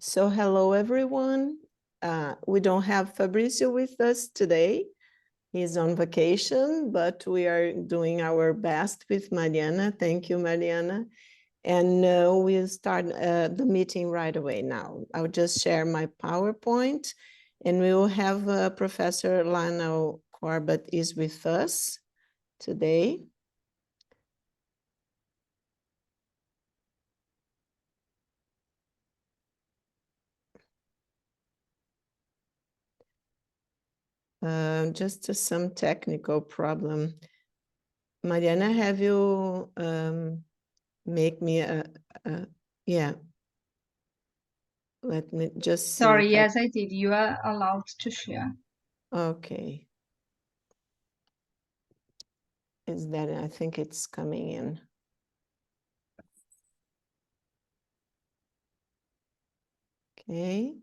So hello, everyone. We don't have Fabrizio with us today. He's on vacation, but we are doing our best with Mariana. Thank you, Mariana. And we'll start the meeting right away now. I'll just share my PowerPoint, and we will have Professor Lionel Corbett is with us today. Just some technical problem. Mariana, have you make me yeah. Let me just see. Sorry, yes, I did. You are allowed to share. Okay. Is that, I think it's coming in. Okay.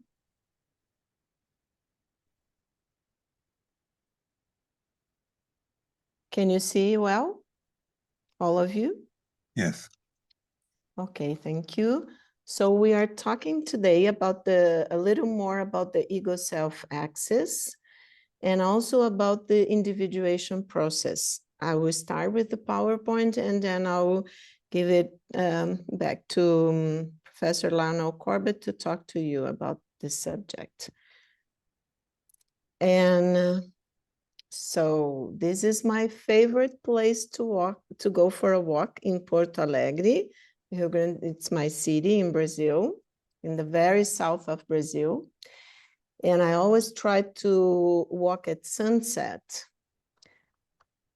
Can you see well, all of you? Yes. Okay, thank you. So we are talking today about a little more about the ego-self axis and also about the individuation process. I will start with the PowerPoint and then I'll give it back to Professor Lionel Corbett to talk to you about this subject. And so this is my favorite place to go for a walk in Porto Alegre. Rio Grande, it's my city in Brazil, in the very south of Brazil. And I always try to walk at sunset.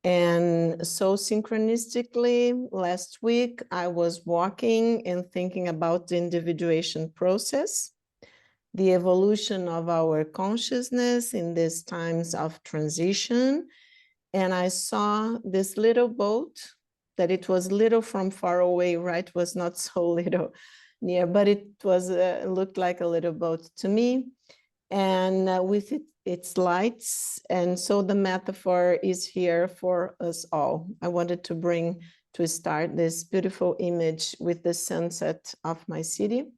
And so synchronistically, last week, I was walking and thinking about the individuation process, the evolution of our consciousness in these times of transition. And I saw this little boat that it was little from far away, right? Was not so little near, but it was looked like a little boat to me. And with its lights. And so the metaphor is here for us all. I wanted to start this beautiful image with the sunset of my city.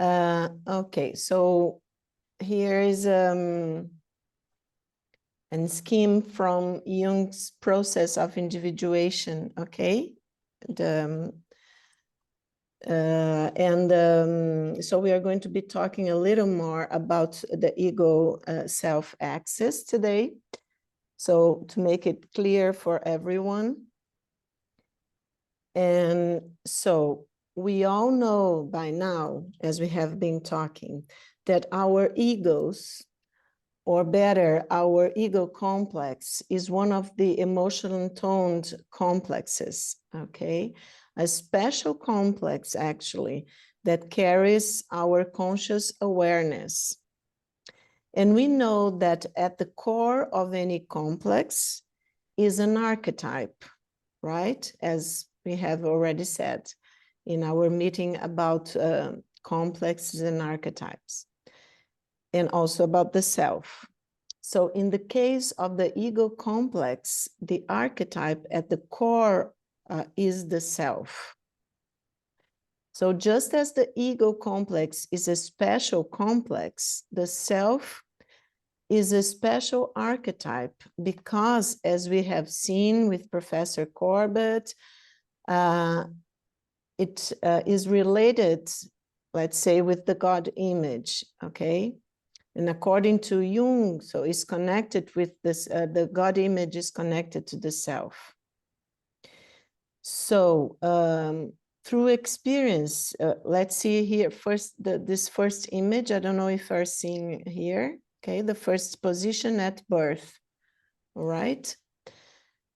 Okay, so here is a scheme from Jung's process of individuation, okay? So we are going to be talking a little more about the ego self axis today. So to make it clear for everyone. And so we all know by now, as we have been talking, that our egos, or better, our ego complex is one of the emotional toned complexes, okay? A special complex, actually, that carries our conscious awareness. And we know that at the core of any complex is an archetype, right? As we have already said in our meeting about complexes and archetypes, and also about the self. So in the case of the ego complex, the archetype at the core is the self. So just as the ego complex is a special complex, the self is a special archetype because, as we have seen with Professor Corbett, it is related, let's say, with the God image, okay? And according to Jung, so it's connected with this, the God image is connected to the self. So through experience, let's see here first, this first image, I don't know if you're seeing here, okay, the first position at birth, all right?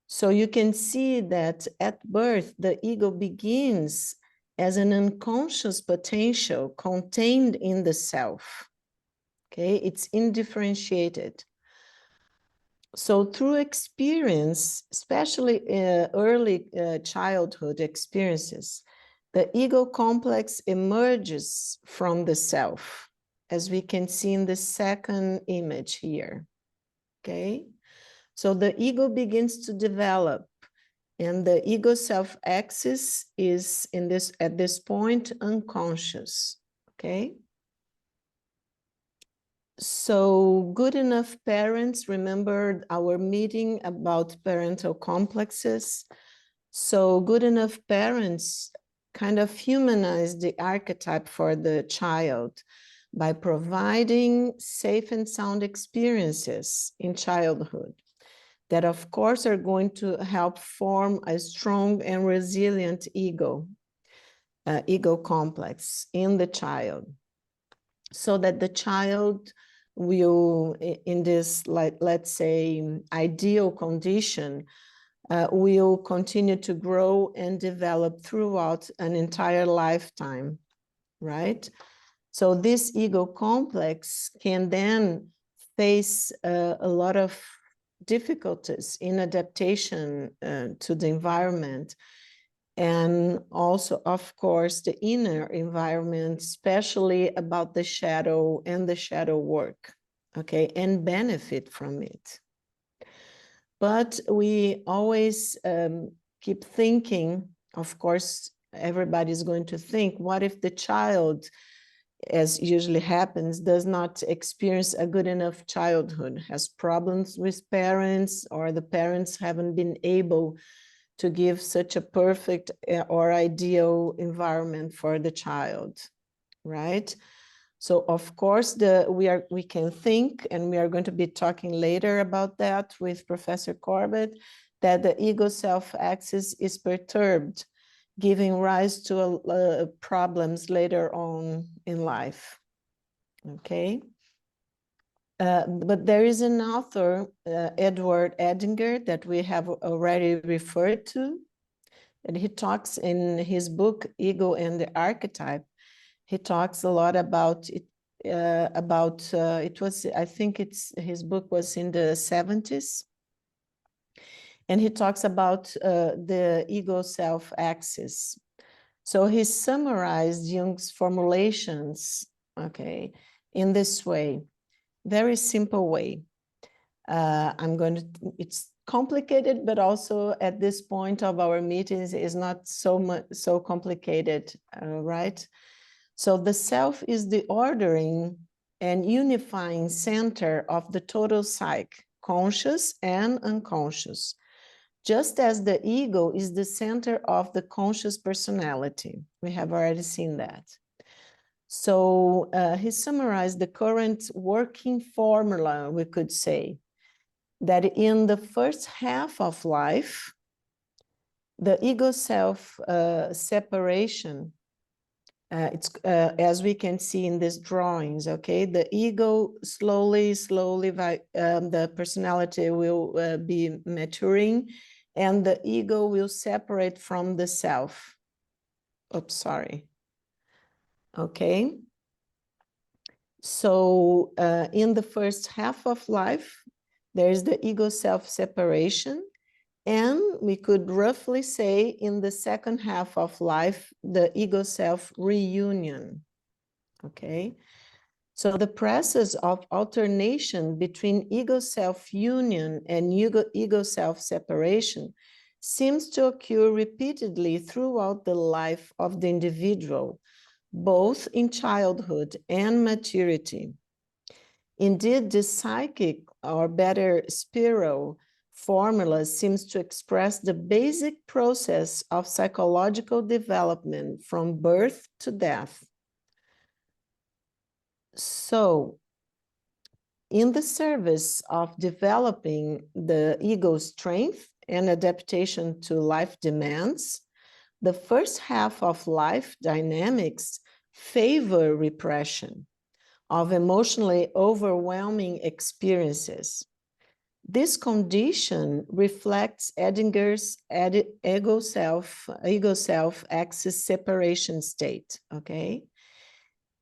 So you can see that at birth, the ego begins as an unconscious potential contained in the self. Okay, it's indifferentiated. So through experience, especially early childhood experiences, the ego complex emerges from the self, as we can see in the second image here. Okay, so the ego begins to develop, and the ego self axis is at this point unconscious. okay? So good enough parents, remember our meeting about parental complexes. So good enough parents kind of humanize the archetype for the child by providing safe and sound experiences in childhood that of course are going to help form a strong and resilient ego complex in the child, so that the child will, in this, like, let's say, ideal condition, will continue to grow and develop throughout an entire lifetime, right? So this ego complex can then face a lot of difficulties in adaptation to the environment, and also, of course, the inner environment, especially about the shadow and the shadow work, okay, and benefit from it. But we always keep thinking, of course, everybody's going to think, what if the child, as usually happens, does not experience a good enough childhood, has problems with parents, or the parents haven't been able to give such a perfect or ideal environment for the child, right? So of course, we can think, and we are going to be talking later about that with Professor Corbett, that the ego self-axis is perturbed, giving rise to problems later on in life, okay? But there is an author, Edward Edinger, that we have already referred to, and he talks in his book, Ego and the Archetype. He talks a lot about it, it was, I think his book was in the 70s. And he talks about the ego self axis. So he summarized Jung's formulations, okay, in this way, very simple way. It's complicated, but also at this point of our meetings is not so complicated, right? So the self is the ordering and unifying center of the total psyche, conscious and unconscious, just as the ego is the center of the conscious personality. We have already seen that. So he summarized the current working formula, we could say, that in the first half of life, the ego self separation, it's as we can see in these drawings, okay, the ego slowly, the personality will be maturing, and the ego will separate from the self. Oops, sorry. Okay. So in the first half of life, there's the ego self separation. And we could roughly say in the second half of life, the ego self reunion, okay? So the process of alternation between ego self union and ego self separation seems to occur repeatedly throughout the life of the individual, both in childhood and maturity. Indeed, the psychic, or better, spiral formula seems to express the basic process of psychological development from birth to death. So, in the service of developing the ego's strength and adaptation to life demands, the first half of life dynamics favor repression of emotionally overwhelming experiences. This condition reflects Edinger's ego self axis separation state, okay?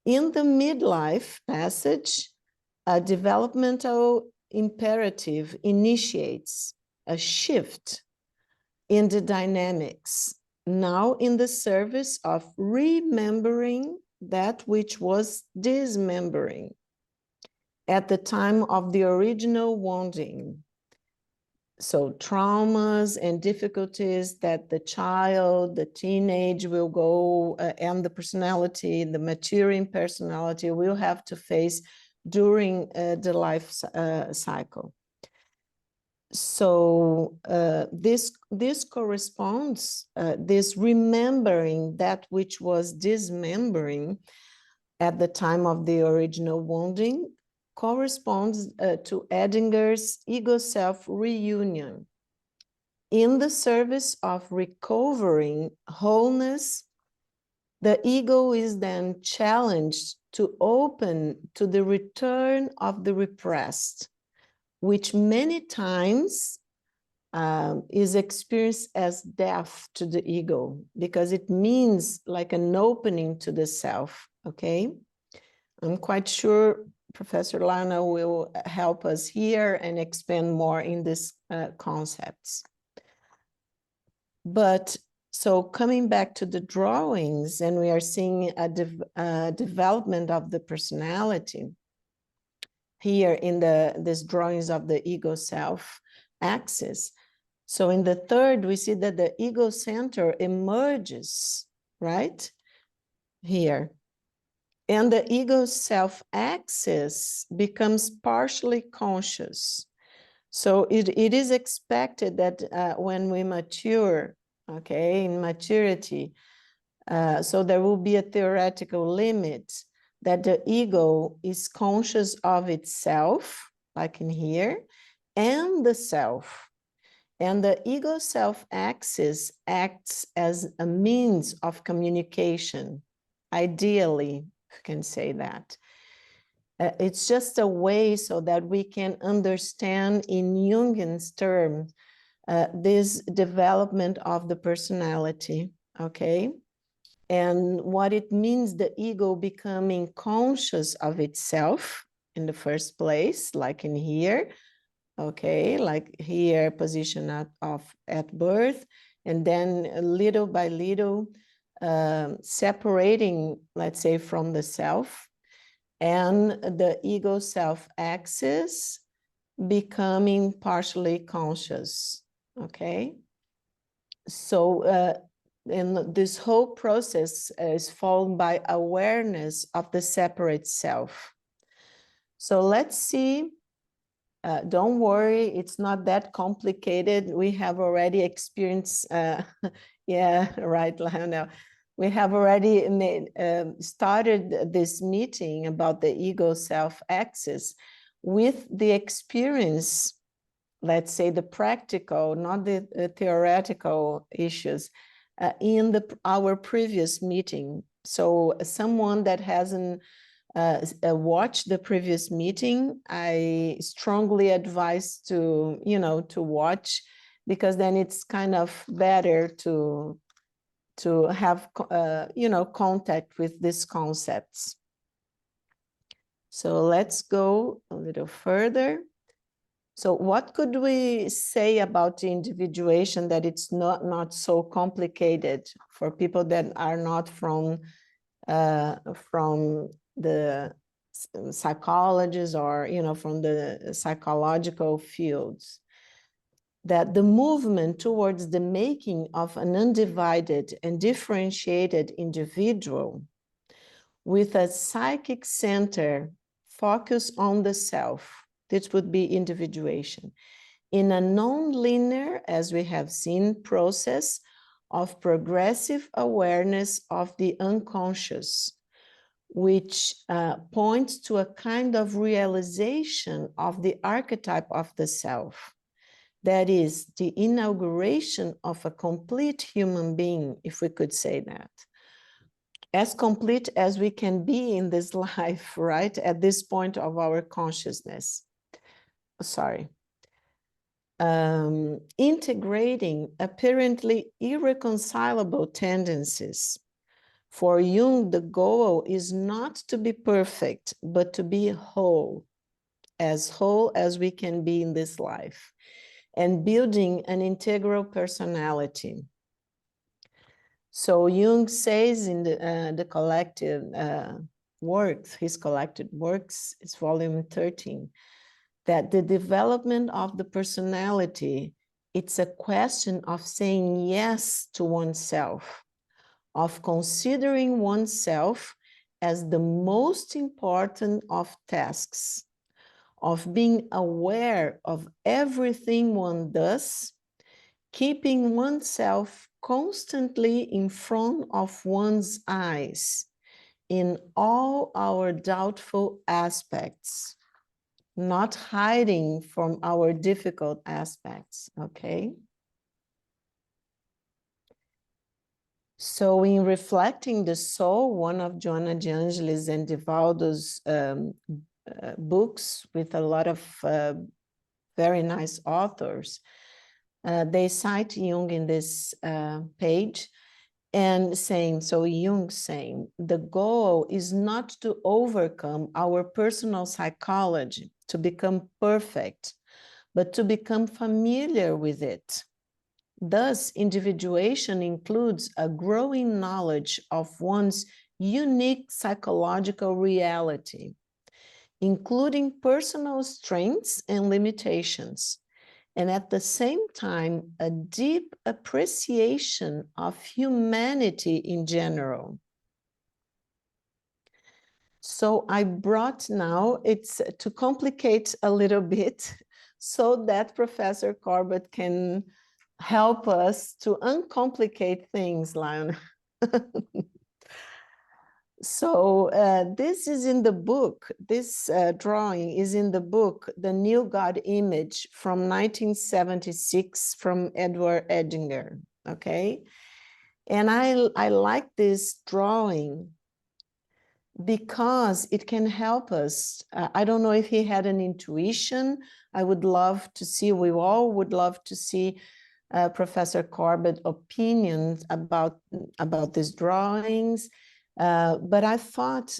In the midlife passage, a developmental imperative initiates a shift in the dynamics, now in the service of remembering that which was dismembering at the time of the original wounding. So traumas and difficulties that the child, the teenage will go, and the personality, the maturing personality will have to face during the life cycle. So this corresponds, this remembering that which was dismembering at the time of the original wounding corresponds to Edinger's ego-self reunion in the service of recovering wholeness. The ego is then challenged to open to the return of the repressed, which many times is experienced as death to the ego, because it means like an opening to the self, okay? I'm quite sure Professor Lana will help us here and expand more in these concepts. But so coming back to the drawings, and we are seeing a development of the personality here in these drawings of the ego self axis. So in the third, we see that the ego center emerges, right? Here. And the ego self axis becomes partially conscious. So it is expected that when we mature, okay, in maturity, so there will be a theoretical limit that the ego is conscious of itself, like in here, and the self. And the ego self axis acts as a means of communication, ideally, if you can say that. It's just a way so that we can understand in Jungian's terms this development of the personality, okay? And what it means, the ego becoming conscious of itself in the first place, like in here, okay, like here, position at birth, and then little by little separating, let's say, from the self, and the ego self axis becoming partially conscious, okay? So and this whole process is followed by awareness of the separate self. So let's see. Don't worry, it's not that complicated. We have already experienced, yeah, right, Lionel. We have already started this meeting about the ego self axis with the experience, let's say the practical, not the theoretical issues in our previous meeting. So someone that hasn't watch the previous meeting, I strongly advise to, to watch, because then it's kind of better to have, contact with these concepts. So let's go a little further. So what could we say about the individuation that it's not so complicated for people that are not from the psychologists or, from the psychological fields? That the movement towards the making of an undivided and differentiated individual with a psychic center focus on the self, this would be individuation, in a non-linear, as we have seen, process of progressive awareness of the unconscious, which points to a kind of realization of the archetype of the self. That is the inauguration of a complete human being, if we could say that. As complete as we can be in this life, right? At this point of our consciousness. Sorry. Integrating apparently irreconcilable tendencies. For Jung, the goal is not to be perfect, but to be whole as we can be in this life, and building an integral personality. So Jung says in the collective works, his collected works, it's volume 13, that the development of the personality, it's a question of saying yes to oneself, of considering oneself as the most important of tasks, of being aware of everything one does, keeping oneself constantly in front of one's eyes in all our doubtful aspects, not hiding from our difficult aspects, okay? So in Reflecting the Soul, one of Joanna de Angelis and Divaldo's books with a lot of very nice authors, they cite Jung in this page and saying, so Jung saying, the goal is not to overcome our personal psychology, to become perfect, but to become familiar with it. Thus, individuation includes a growing knowledge of one's unique psychological reality, including personal strengths and limitations, and at the same time, a deep appreciation of humanity in general. So I brought now, it's to complicate a little bit so that Professor Corbett can help us to uncomplicate things, Lion. So this is in the book, this drawing is in the book, The New God Image from 1976 from Edward Edinger, okay? And I like this drawing because it can help us. I don't know if he had an intuition. I would love to see, we all would love to see Professor Corbett's opinions about these drawings. But I thought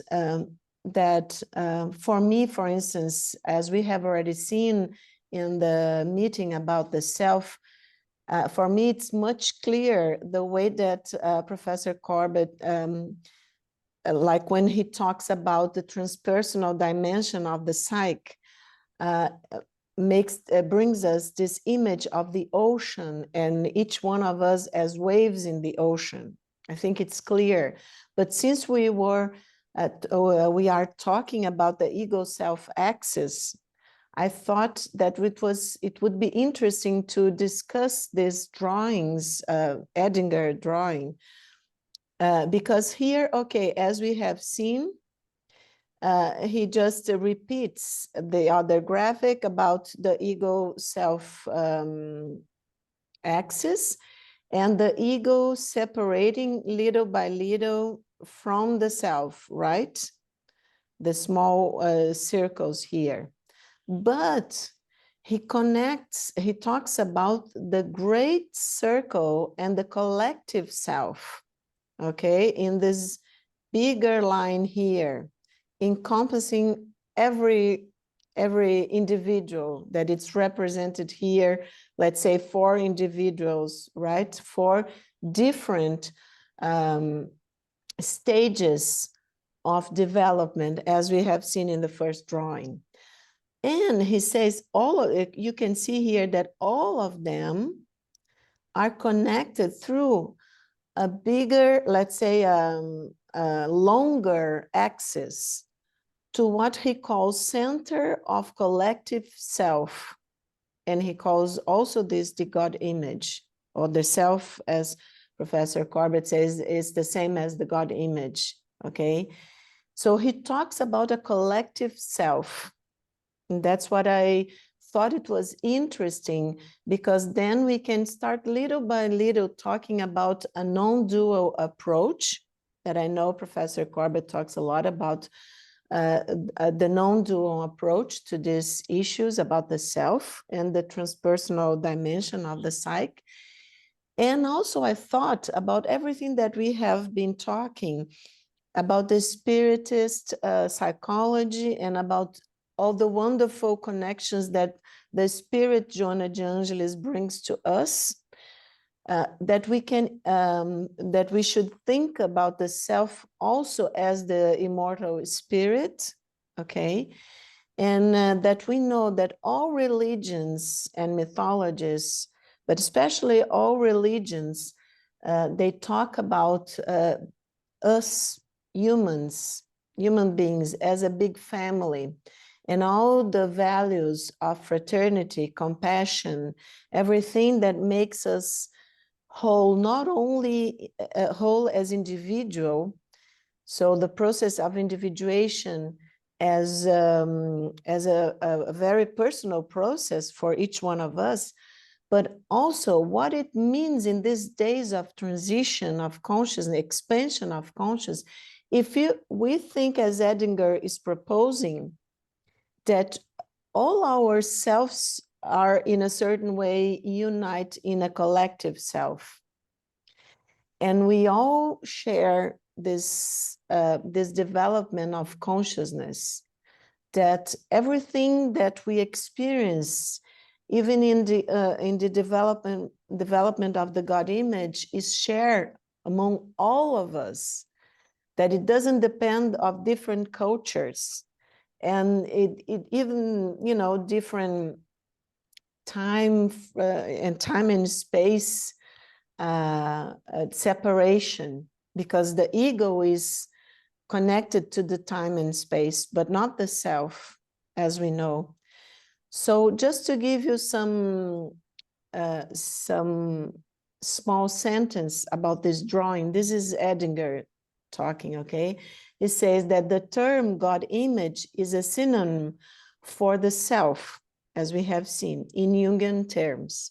that for me, for instance, as we have already seen in the meeting about the self, for me, it's much clearer the way that Professor Corbett, like when he talks about the transpersonal dimension of the psyche, brings us this image of the ocean and each one of us as waves in the ocean. I think it's clear. But since we are talking about the ego-self axis, I thought that it would be interesting to discuss these drawings, Edinger drawing, because here, okay, as we have seen, he just repeats the other graphic about the ego-self axis and the ego separating little by little from the self, right? The small circles here. But he talks about the great circle and the collective self, okay, in this bigger line here, encompassing every individual that it's represented here, let's say 4 individuals, right? 4 different stages of development, as we have seen in the first drawing. And he says all of it, you can see here that all of them are connected through a bigger, let's say, a longer axis to what he calls center of collective self. And he calls also this the God image, or the self, as Professor Corbett says, is the same as the God image, okay? So he talks about a collective self. And that's what I thought it was interesting, because then we can start little by little talking about a non-dual approach that I know Professor Corbett talks a lot about, the non-dual approach to these issues about the self and the transpersonal dimension of the psyche. And also I thought about everything that we have been talking about, the spiritist psychology, and about all the wonderful connections that the spirit Joanna de Angelis brings to us, that we should think about the self also as the immortal spirit, okay? And that we know that all religions and mythologies, but especially all religions, they talk about us humans, human beings as a big family, and all the values of fraternity, compassion, everything that makes us whole, not only whole as individual. So the process of individuation as a very personal process for each one of us, but also what it means in these days of transition of consciousness, expansion of consciousness. If we think, as Edinger is proposing, that all our selves are in a certain way unite in a collective self, and we all share this development of consciousness, that everything that we experience, even in the development of the God image, is shared among all of us, that it doesn't depend of different cultures, and it even, you know, different time and space separation, because the ego is connected to the time and space, but not the self, as we know. So just to give you some small sentence about this drawing, this is Edinger talking, okay? He says that the term God image is a synonym for the self, as we have seen in Jungian terms.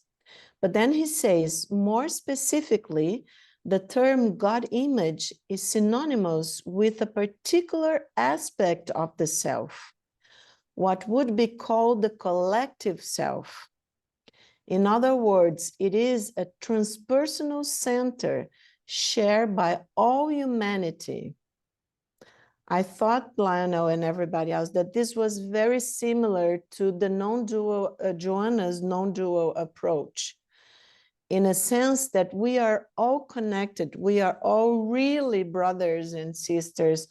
But then he says, more specifically, the term God image is synonymous with a particular aspect of the self, what would be called the collective self. In other words, it is a transpersonal center shared by all humanity. I thought, Lionel and everybody else, that this was very similar to the non-dual, Joanna's non-dual approach, in a sense that we are all connected. We are all really brothers and sisters,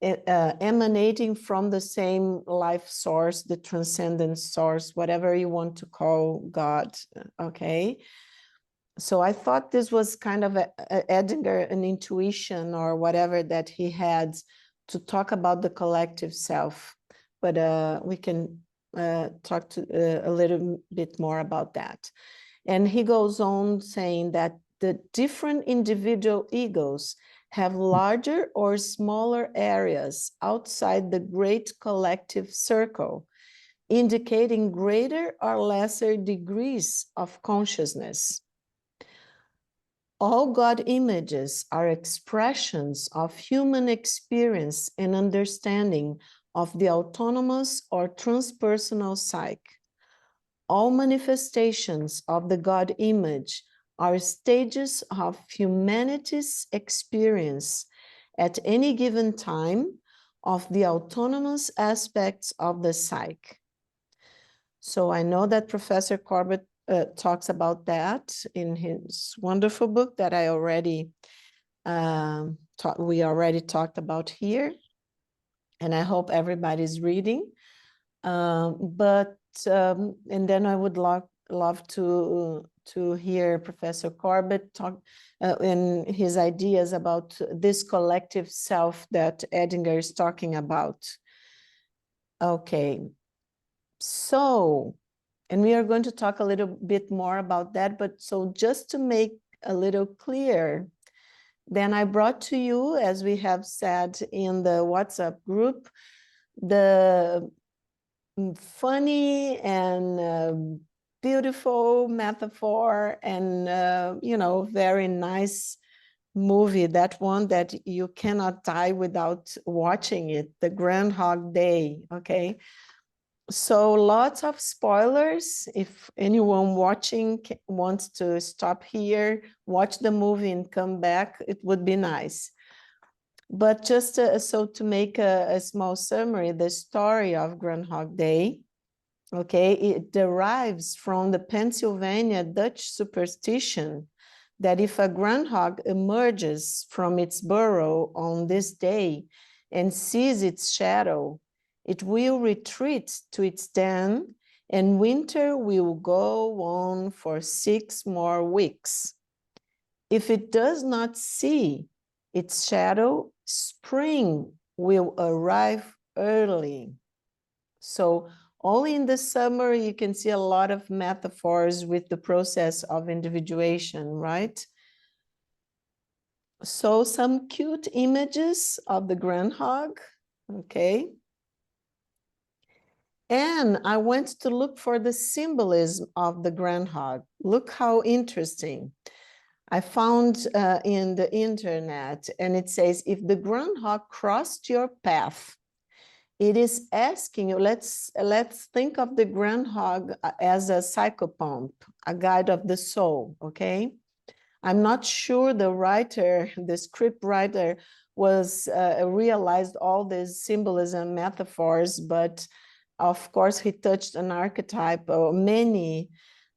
emanating from the same life source, the transcendent source, whatever you want to call God, okay? So I thought this was kind of Edinger, an intuition or whatever that he had to talk about the collective self. But we can talk a little bit more about that. And he goes on saying that the different individual egos have larger or smaller areas outside the great collective circle, indicating greater or lesser degrees of consciousness. All God images are expressions of human experience and understanding of the autonomous or transpersonal psyche. All manifestations of the God image are stages of humanity's experience at any given time of the autonomous aspects of the psyche. So I know that Professor Corbett talks about that in his wonderful book that I already we already talked about here, and I hope everybody's reading. And then I would love to hear Professor Corbett talk in his ideas about this collective self that Edinger is talking about. Okay, so, and we are going to talk a little bit more about that, but so just to make a little clear, then I brought to you, as we have said in the WhatsApp group, the funny and beautiful metaphor and, you know, very nice movie, that one that you cannot die without watching it, the Groundhog Day, okay? So lots of spoilers. If anyone watching wants to stop here, watch the movie and come back, it would be nice. But just so to make a small summary, the story of Groundhog Day, okay, it derives from the Pennsylvania Dutch superstition that if a groundhog emerges from its burrow on this day and sees its shadow, It will retreat to its den, and winter will go on for 6 more weeks. If it does not see its shadow, spring will arrive early. So only in the summer you can see a lot of metaphors with the process of individuation, right? So some cute images of the groundhog, okay? And I went to look for the symbolism of the groundhog. Look how interesting. I found in the internet, and it says, if the groundhog crossed your path, it is asking you, let's think of the groundhog as a psychopomp, a guide of the soul, okay? I'm not sure the writer, the script writer was realized all these symbolism metaphors, but of course he touched an archetype of many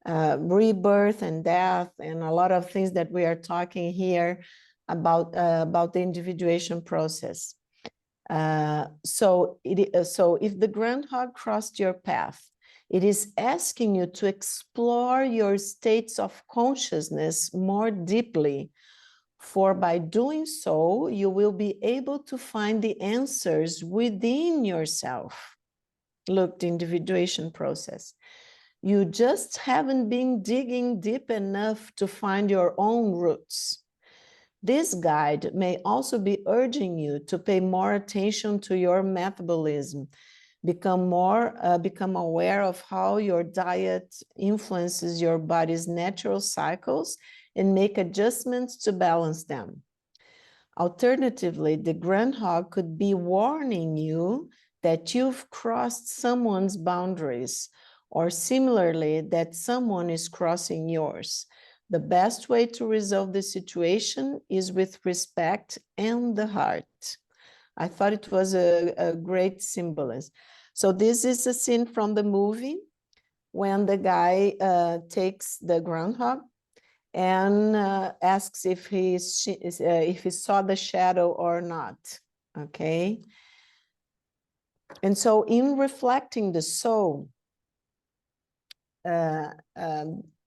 rebirth and death and a lot of things that we are talking here about the individuation process. So if the groundhog crossed your path, it is asking you to explore your states of consciousness more deeply, for by doing so, you will be able to find the answers within yourself. Look, the individuation process. You just haven't been digging deep enough to find your own roots. This guide may also be urging you to pay more attention to your metabolism, become aware of how your diet influences your body's natural cycles, and make adjustments to balance them. Alternatively, the groundhog could be warning you that you've crossed someone's boundaries, or similarly, that someone is crossing yours. The best way to resolve the situation is with respect and the heart. I thought it was a great symbolism. So this is a scene from the movie when the guy takes the groundhog and asks if he saw the shadow or not, okay? And so in reflecting the soul,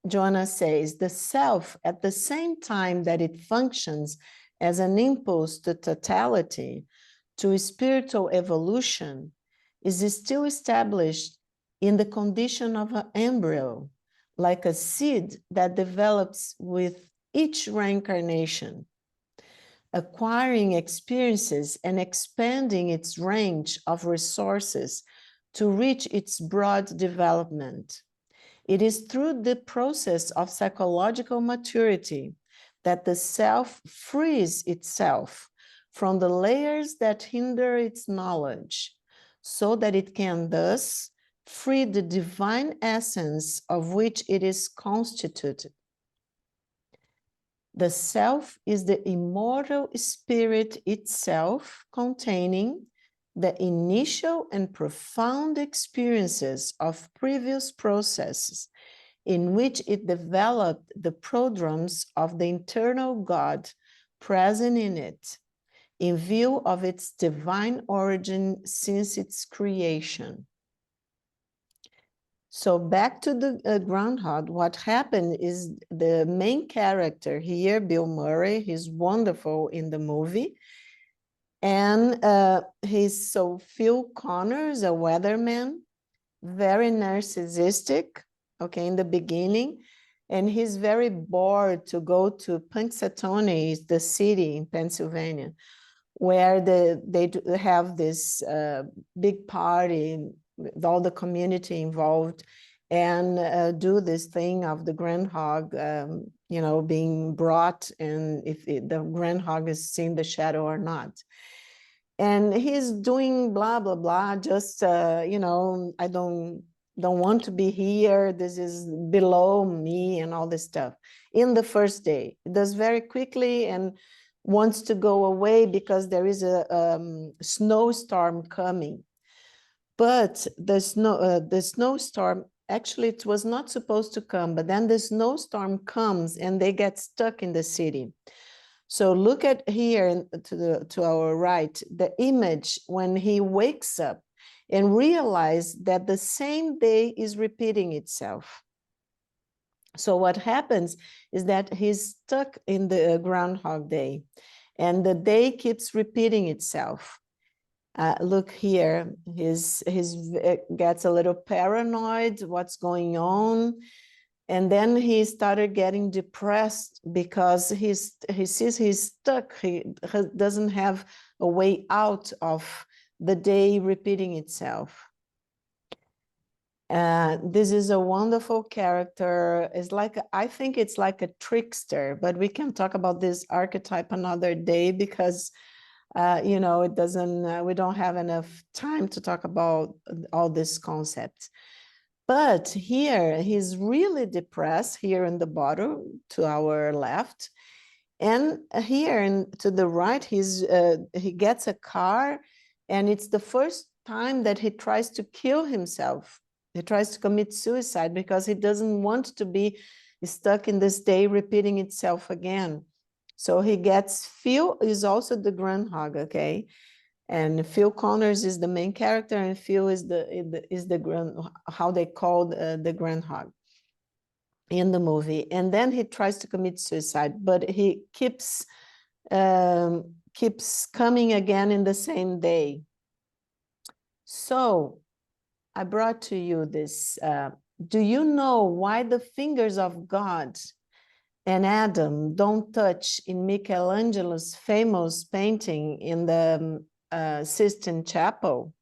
Joanna says, the self, at the same time that it functions as an impulse to totality, to spiritual evolution, is still established in the condition of an embryo, like a seed that develops with each reincarnation, acquiring experiences and expanding its range of resources to reach its broad development. It is through the process of psychological maturity that the self frees itself from the layers that hinder its knowledge, so that it can thus free the divine essence of which it is constituted. The self is the immortal spirit itself, containing the initial and profound experiences of previous processes in which it developed the prodromes of the internal God present in it, in view of its divine origin since its creation. So back to the groundhog, what happened is the main character here, Bill Murray, he's wonderful in the movie. And so Phil Connors, a weatherman, very narcissistic, okay, in the beginning. And he's very bored to go to Punxsutawney, the city in Pennsylvania, where they have this big party with all the community involved, and do this thing of the groundhog, you know, being brought, and if the groundhog is seeing the shadow or not. And he's doing blah, blah, blah, just, you know, I don't want to be here. This is below me and all this stuff. In the first day, it does very quickly and wants to go away because there is a snowstorm coming. But the snowstorm, actually it was not supposed to come, but then the snowstorm comes and they get stuck in the city. So look at here to our right, the image when he wakes up and realize that the same day is repeating itself. So what happens is that he's stuck in the Groundhog Day, and the day keeps repeating itself. Look here, his gets a little paranoid, what's going on? And then he started getting depressed because he sees he's stuck. He doesn't have a way out of the day repeating itself. This is a wonderful character. It's like, I think it's like a trickster, but we can talk about this archetype another day because you know, it doesn't, we don't have enough time to talk about all these concepts. But here, he's really depressed here in the bottom to our left. And here to the right, he gets a car, and it's the first time that he tries to kill himself. He tries to commit suicide because he doesn't want to be stuck in this day repeating itself again. So he gets, Phil is also the groundhog, okay? And Phil Connors is the main character, and Phil is how they called the groundhog in the movie. And then he tries to commit suicide, but he keeps coming again in the same day. So I brought to you this. Do you know why the fingers of God and Adam don't touch in Michelangelo's famous painting in the Sistine Chapel?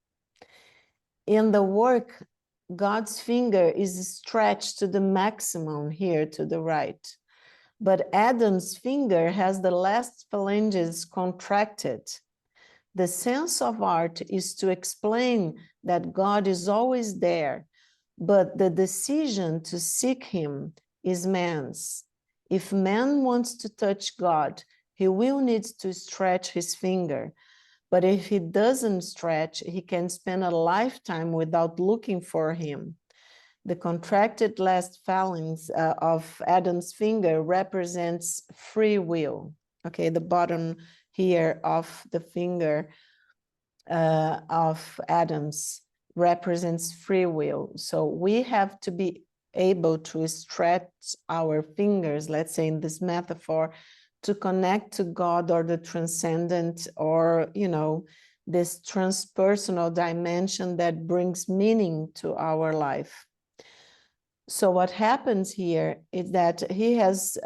In the work, God's finger is stretched to the maximum here to the right, but Adam's finger has the last phalanges contracted. The sense of art is to explain that God is always there, but the decision to seek him is man's. If man wants to touch God, he will need to stretch his finger. But if he doesn't stretch, he can spend a lifetime without looking for him. The contracted last phalanx of Adam's finger represents free will. Okay, the bottom here of the finger of Adam's represents free will. So we have to be able to stretch our fingers, let's say in this metaphor, to connect to God or the transcendent, or, you know, this transpersonal dimension that brings meaning to our life. So what happens here is that he has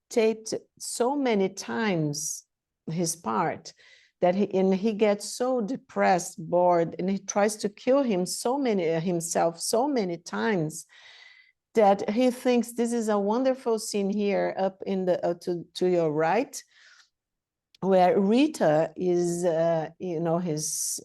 taped so many times his part that he gets so depressed, bored, and he tries to kill himself so many times that he thinks this is a wonderful scene here up in the to your right, where Rita is, you know, his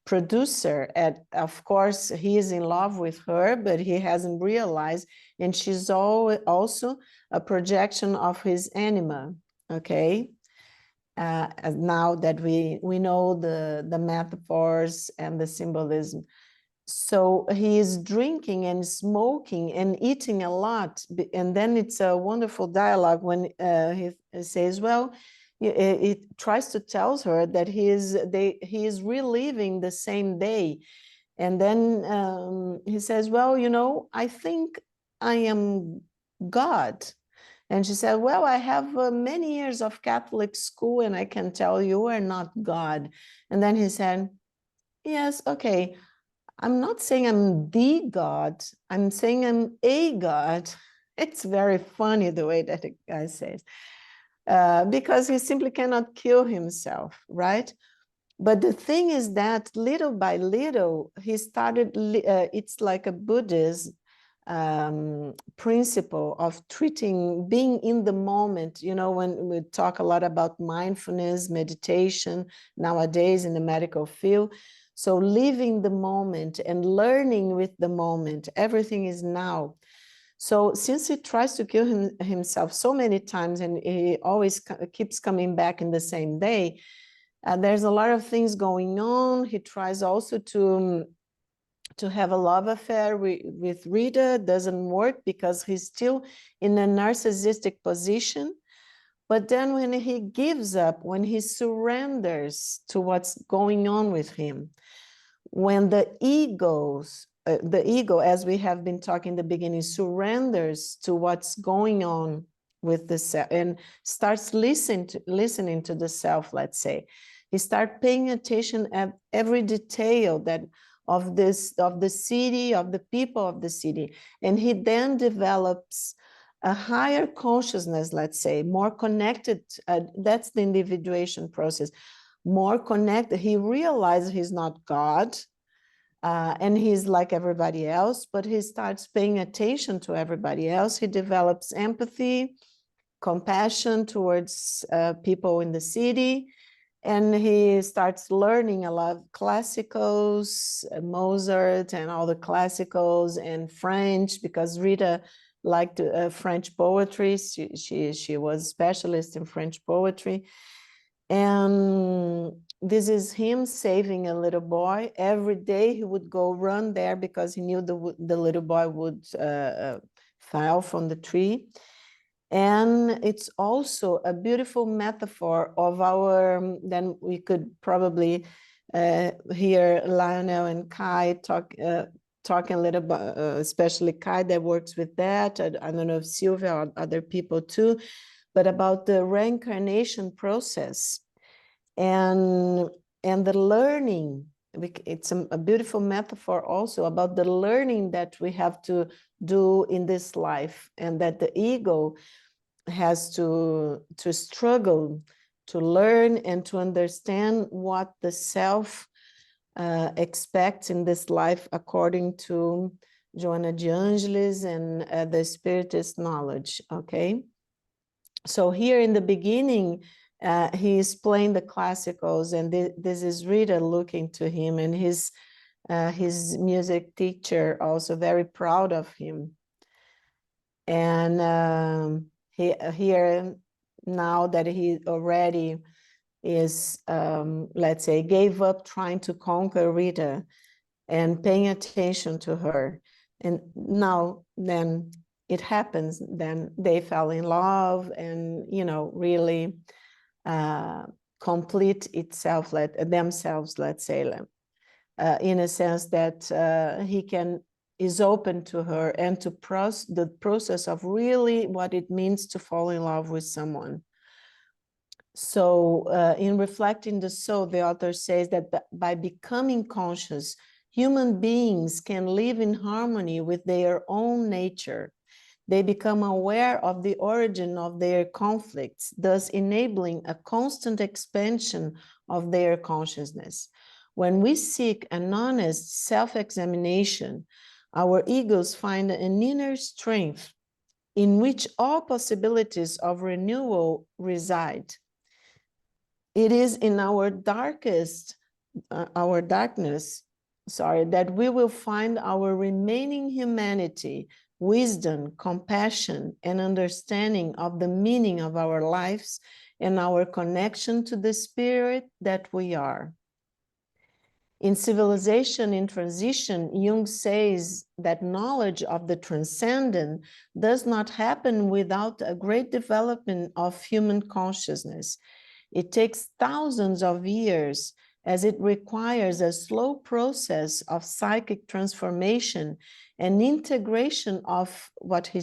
producer. And of course, he is in love with her, but he hasn't realized, and she's also a projection of his anima. Okay. Now that we know the metaphors and the symbolism. So he is drinking and smoking and eating a lot. And then it's a wonderful dialogue when he says, well, it tries to tell her that he is reliving the same day. And then he says, well, you know, I think I am God. And she said, well, I have many years of Catholic school, and I can tell you are not God. And then he said, yes, okay. I'm not saying I'm the God. I'm saying I'm a God. It's very funny the way that the guy says, because he simply cannot kill himself, right? But the thing is that little by little, he started, it's like a Buddhist principle of being in the moment. You know, when we talk a lot about mindfulness, meditation nowadays in the medical field. So living the moment and learning with the moment, everything is now. So since he tries to kill himself so many times, and he always keeps coming back in the same day, there's a lot of things going on. He tries also to have a love affair with Rita. Doesn't work because he's still in a narcissistic position. But then when he gives up, when he surrenders to what's going on with him, when the ego, as we have been talking in the beginning, surrenders to what's going on with the self and starts listening to the self, let's say, he starts paying attention at every detail that of the city, of the people of the city, and he then develops a higher consciousness, let's say, more connected. That's the individuation process. More connected. He realizes he's not God, and he's like everybody else, but he starts paying attention to everybody else. He develops empathy, compassion towards people in the city, and he starts learning a lot of classicals, Mozart and all the classicals, and French, because Rita liked French poetry. She was specialist in French poetry. And this is him saving a little boy. Every day he would go run there because he knew the little boy would fall from the tree. And it's also a beautiful metaphor of our, then we could probably hear Lionel and Kai talking a little about, especially Kai that works with that. I don't know if Sylvia or other people too, but about the reincarnation process and the learning. It's a beautiful metaphor also about the learning that we have to do in this life, and that the ego has to struggle to learn and to understand what the self expects in this life, according to Joana de Angelis and the Spiritist knowledge, okay? So here in the beginning, he is playing the classicals, and this is Rita looking to him, and his music teacher also very proud of him. And here now that he already is, let's say, gave up trying to conquer Rita and paying attention to her, and now then it happens, then they fell in love, and really complete itself, themselves, let's say, in a sense that he is open to her and to the process of really what it means to fall in love with someone. So in Reflecting the Soul, the author says that by becoming conscious, human beings can live in harmony with their own nature. They become aware of the origin of their conflicts, thus enabling a constant expansion of their consciousness. When we seek an honest self-examination, our egos find an inner strength in which all possibilities of renewal reside. It is in our darkness, that we will find our remaining humanity, wisdom, compassion, and understanding of the meaning of our lives and our connection to the spirit that we are. In Civilization in Transition, Jung says that knowledge of the transcendent does not happen without a great development of human consciousness. It takes thousands of years, as it requires a slow process of psychic transformation and integration of what he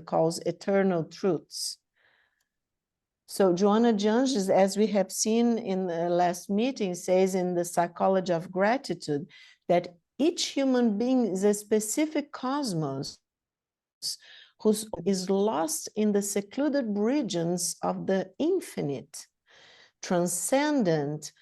calls eternal truths. So Joana de Angelis, as we have seen in the last meeting, says in The Psychology of Gratitude that each human being is a specific cosmos who is lost in the secluded regions of the infinite. Transcendent,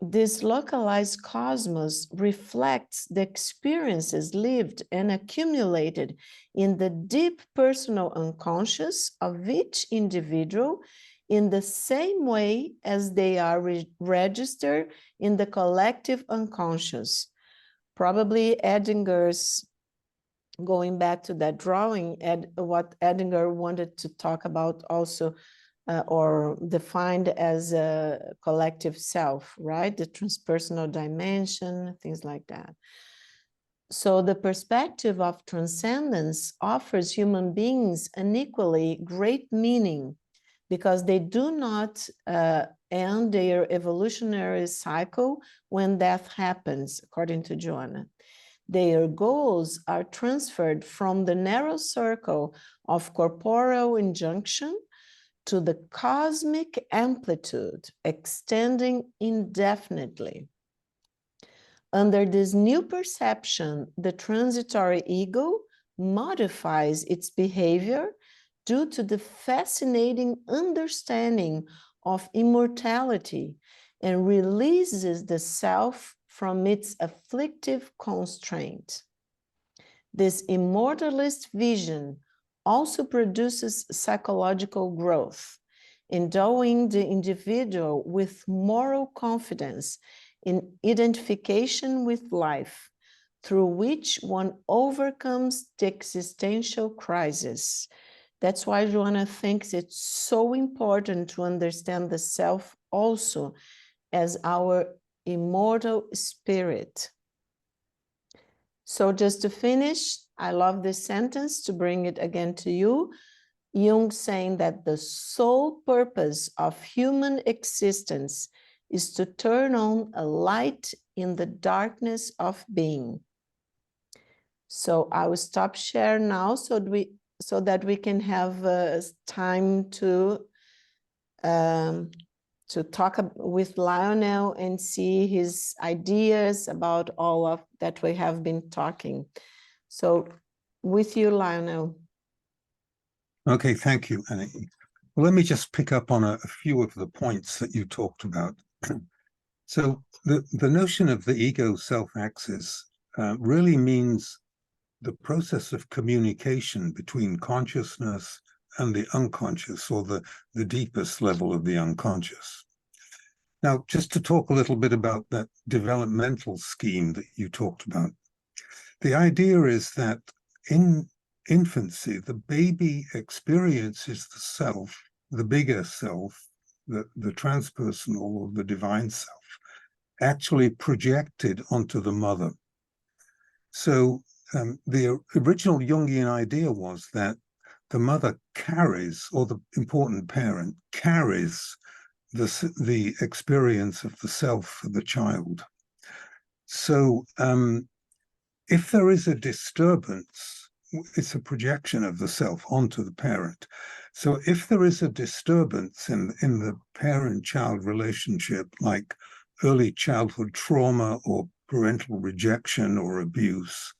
this localized cosmos reflects the experiences lived and accumulated in the deep personal unconscious of each individual, in the same way as they are registered in the collective unconscious. Probably Edinger's, going back to that drawing, what Edinger wanted to talk about also, or defined as a collective self, right? The transpersonal dimension, things like that. So the perspective of transcendence offers human beings an equally great meaning, because they do not and their evolutionary cycle when death happens, according to Joanna. Their goals are transferred from the narrow circle of corporeal injunction to the cosmic amplitude, extending indefinitely. Under this new perception, the transitory ego modifies its behavior due to the fascinating understanding of immortality and releases the self from its afflictive constraint. This immortalist vision also produces psychological growth, endowing the individual with moral confidence in identification with life, through which one overcomes the existential crisis. That's why Joanna thinks it's so important to understand the self also as our immortal spirit. So just to finish, I love this sentence to bring it again to you. Jung saying that the sole purpose of human existence is to turn on a light in the darkness of being. So I will stop share now so that we can have time to talk with Lionel and see his ideas about all of that we have been talking. So with you, Lionel. Okay, thank you, Annie. Well, let me just pick up on a few of the points that you talked about. So the notion of the ego self-axis really means the process of communication between consciousness and the unconscious, or the deepest level of the unconscious. Now, just to talk a little bit about that developmental scheme that you talked about, the idea is that in infancy, the baby experiences the self, the bigger self, the transpersonal or the divine self, actually projected onto the mother. So the original Jungian idea was that the mother carries, or the important parent carries, the experience of the self for the child. So if there is a disturbance, it's a projection of the self onto the parent. So if there is a disturbance in the parent-child relationship, like early childhood trauma or parental rejection or abuse,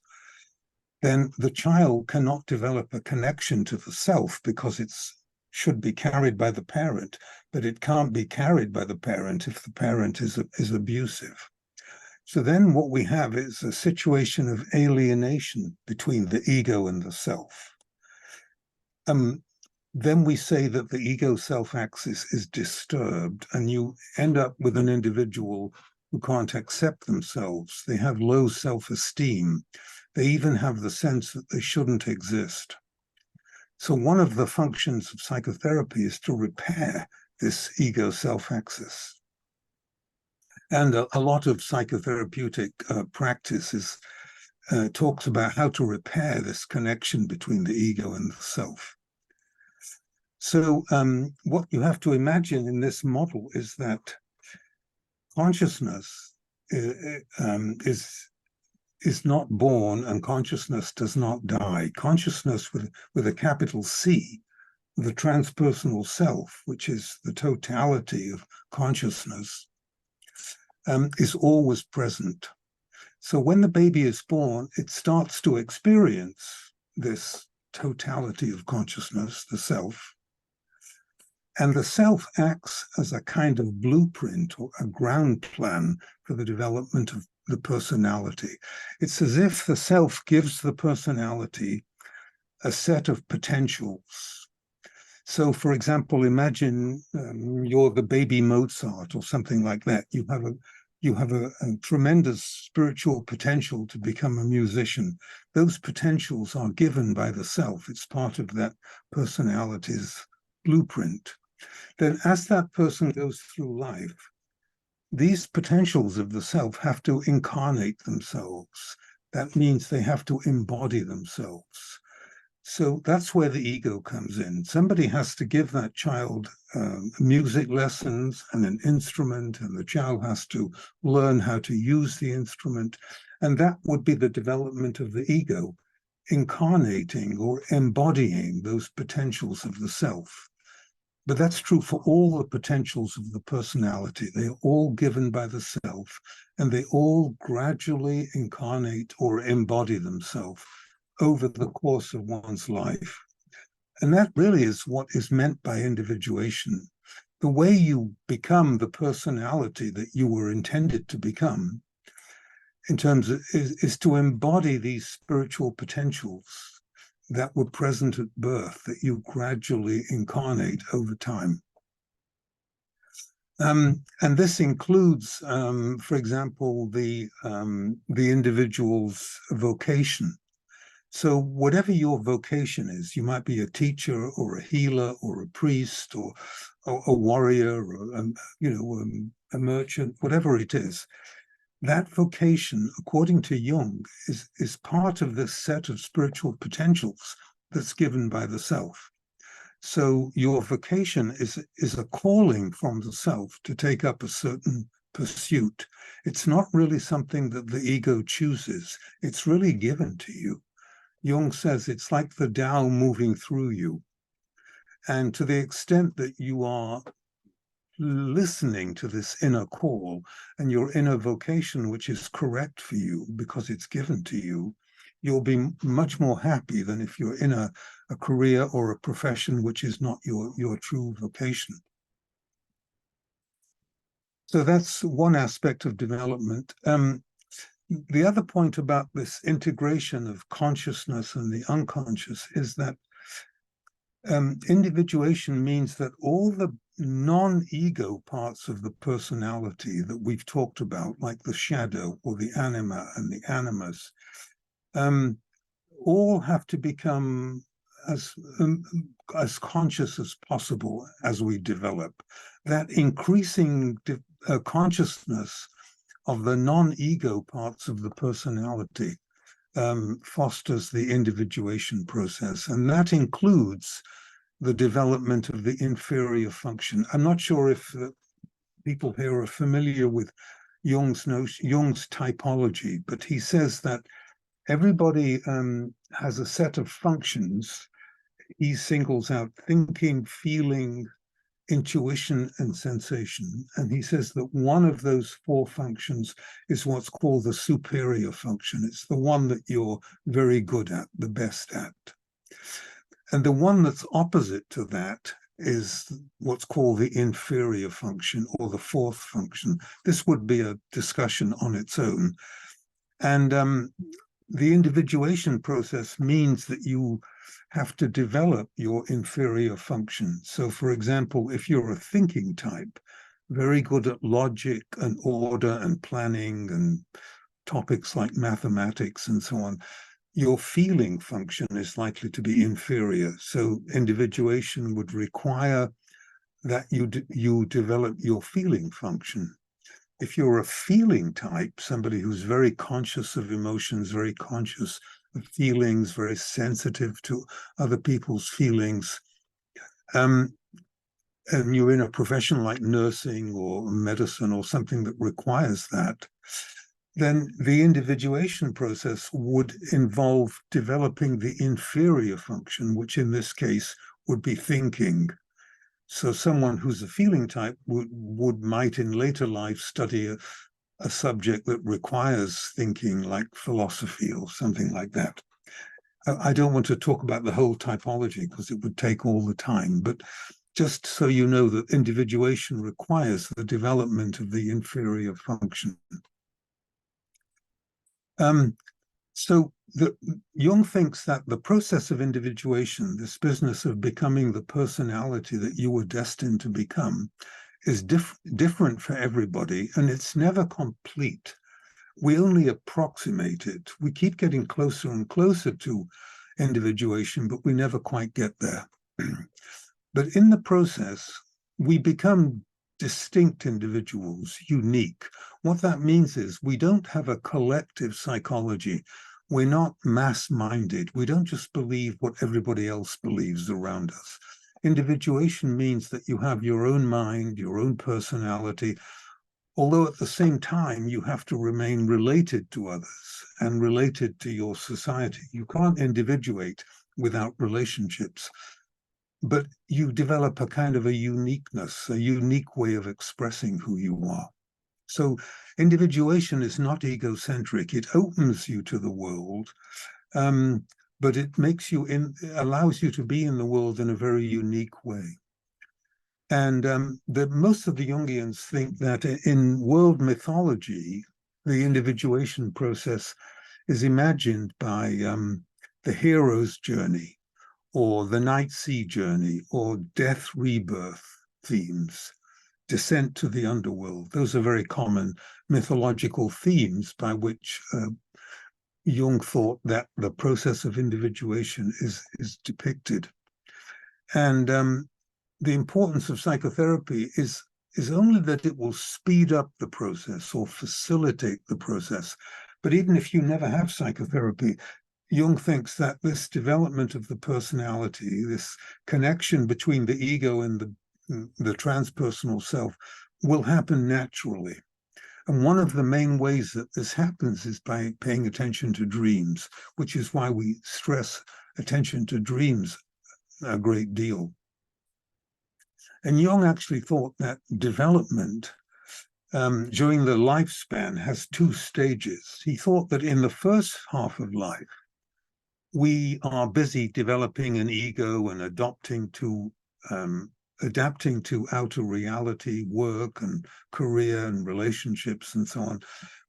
then the child cannot develop a connection to the self because it should be carried by the parent, but it can't be carried by the parent if the parent is abusive. So then what we have is a situation of alienation between the ego and the self. Then we say that the ego self-axis is disturbed, and you end up with an individual who can't accept themselves. They have low self-esteem. They even have the sense that they shouldn't exist. So one of the functions of psychotherapy is to repair this ego self-axis. And a lot of psychotherapeutic practices talks about how to repair this connection between the ego and the self. So what you have to imagine in this model is that consciousness is not born and consciousness does not die. Consciousness with a capital C, the transpersonal self, which is the totality of consciousness, is always present. So when the baby is born, it starts to experience this totality of consciousness, the self. And the self acts as a kind of blueprint or a ground plan for the development of the personality. It's as if the self gives the personality a set of potentials. So, for example, imagine you're the baby Mozart or something like that. You have a tremendous spiritual potential to become a musician. Those potentials are given by the self. It's part of that personality's blueprint. Then as that person goes through life, these potentials of the self have to incarnate themselves. That means they have to embody themselves. So that's where the ego comes in. Somebody has to give that child music lessons and an instrument, and the child has to learn how to use the instrument. And that would be the development of the ego, incarnating or embodying those potentials of the self. But that's true for all the potentials of the personality. They're all given by the self, and they all gradually incarnate or embody themselves over the course of one's life. And that really is what is meant by individuation. The way you become the personality that you were intended to become in terms of is to embody these spiritual potentials that were present at birth, that you gradually incarnate over time. And this includes, for example, the individual's vocation. So whatever your vocation is, you might be a teacher or a healer or a priest or a warrior or a merchant, whatever it is. That vocation, according to Jung, is part of this set of spiritual potentials that's given by the self. So your vocation is a calling from the self to take up a certain pursuit. It's not really something that the ego chooses. It's really given to you. Jung says it's like the Tao moving through you. And to the extent that you are listening to this inner call and your inner vocation, which is correct for you because it's given to you, you'll be much more happy than if you're in a career or a profession which is not your true vocation. So that's one aspect of development. The other point about this integration of consciousness and the unconscious is that individuation means that all the non-ego parts of the personality that we've talked about, like the shadow or the anima and the animus, all have to become as conscious as possible as we develop. That increasing consciousness of the non-ego parts of the personality fosters the individuation process, and that includes the development of the inferior function. I'm not sure if people here are familiar with Jung's typology, but he says that everybody has a set of functions. He singles out thinking, feeling, intuition, and sensation. And he says that one of those four functions is what's called the superior function. It's the one that you're very good at, the best at. And the one that's opposite to that is what's called the inferior function or the fourth function. This would be a discussion on its own. And the individuation process means that you have to develop your inferior function. So, for example, if you're a thinking type, very good at logic and order and planning and topics like mathematics and so on, your feeling function is likely to be inferior. So individuation would require that you develop your feeling function. If you're a feeling type, somebody who's very conscious of emotions, very conscious of feelings, very sensitive to other people's feelings, and you're in a profession like nursing or medicine or something that requires that, then the individuation process would involve developing the inferior function, which in this case would be thinking. So someone who's a feeling type might in later life study a subject that requires thinking, like philosophy or something like that. I don't want to talk about the whole typology because it would take all the time, but just so you know that individuation requires the development of the inferior function. So Jung thinks that the process of individuation, this business of becoming the personality that you were destined to become, is different for everybody, and it's never complete. We only approximate it. We keep getting closer and closer to individuation, but we never quite get there. But in the process, we become distinct individuals, unique. What that means is we don't have a collective psychology. we're not mass-minded. We don't just believe what everybody else believes around us. Individuation means that you have your own mind, your own personality, although at the same time you have to remain related to others and related to your society. You can't individuate without relationships, but you develop a kind of a uniqueness, a unique way of expressing who you are. So individuation is not egocentric. It opens you to the world, but it makes you allows you to be in the world in a very unique way. And most of the Jungians think that in world mythology, the individuation process is imagined by the hero's journey, or the night sea journey, or death rebirth themes, descent to the underworld. Those are very common mythological themes by which Jung thought that the process of individuation is depicted. And the importance of psychotherapy is only that it will speed up the process or facilitate the process. But even if you never have psychotherapy, Jung thinks that this development of the personality, this connection between the ego and the transpersonal self, will happen naturally. And one of the main ways that this happens is by paying attention to dreams, which is why we stress attention to dreams a great deal. And Jung actually thought that development during the lifespan has two stages. He thought that in the first half of life, we are busy developing an ego and adapting to outer reality, work and career and relationships and so on.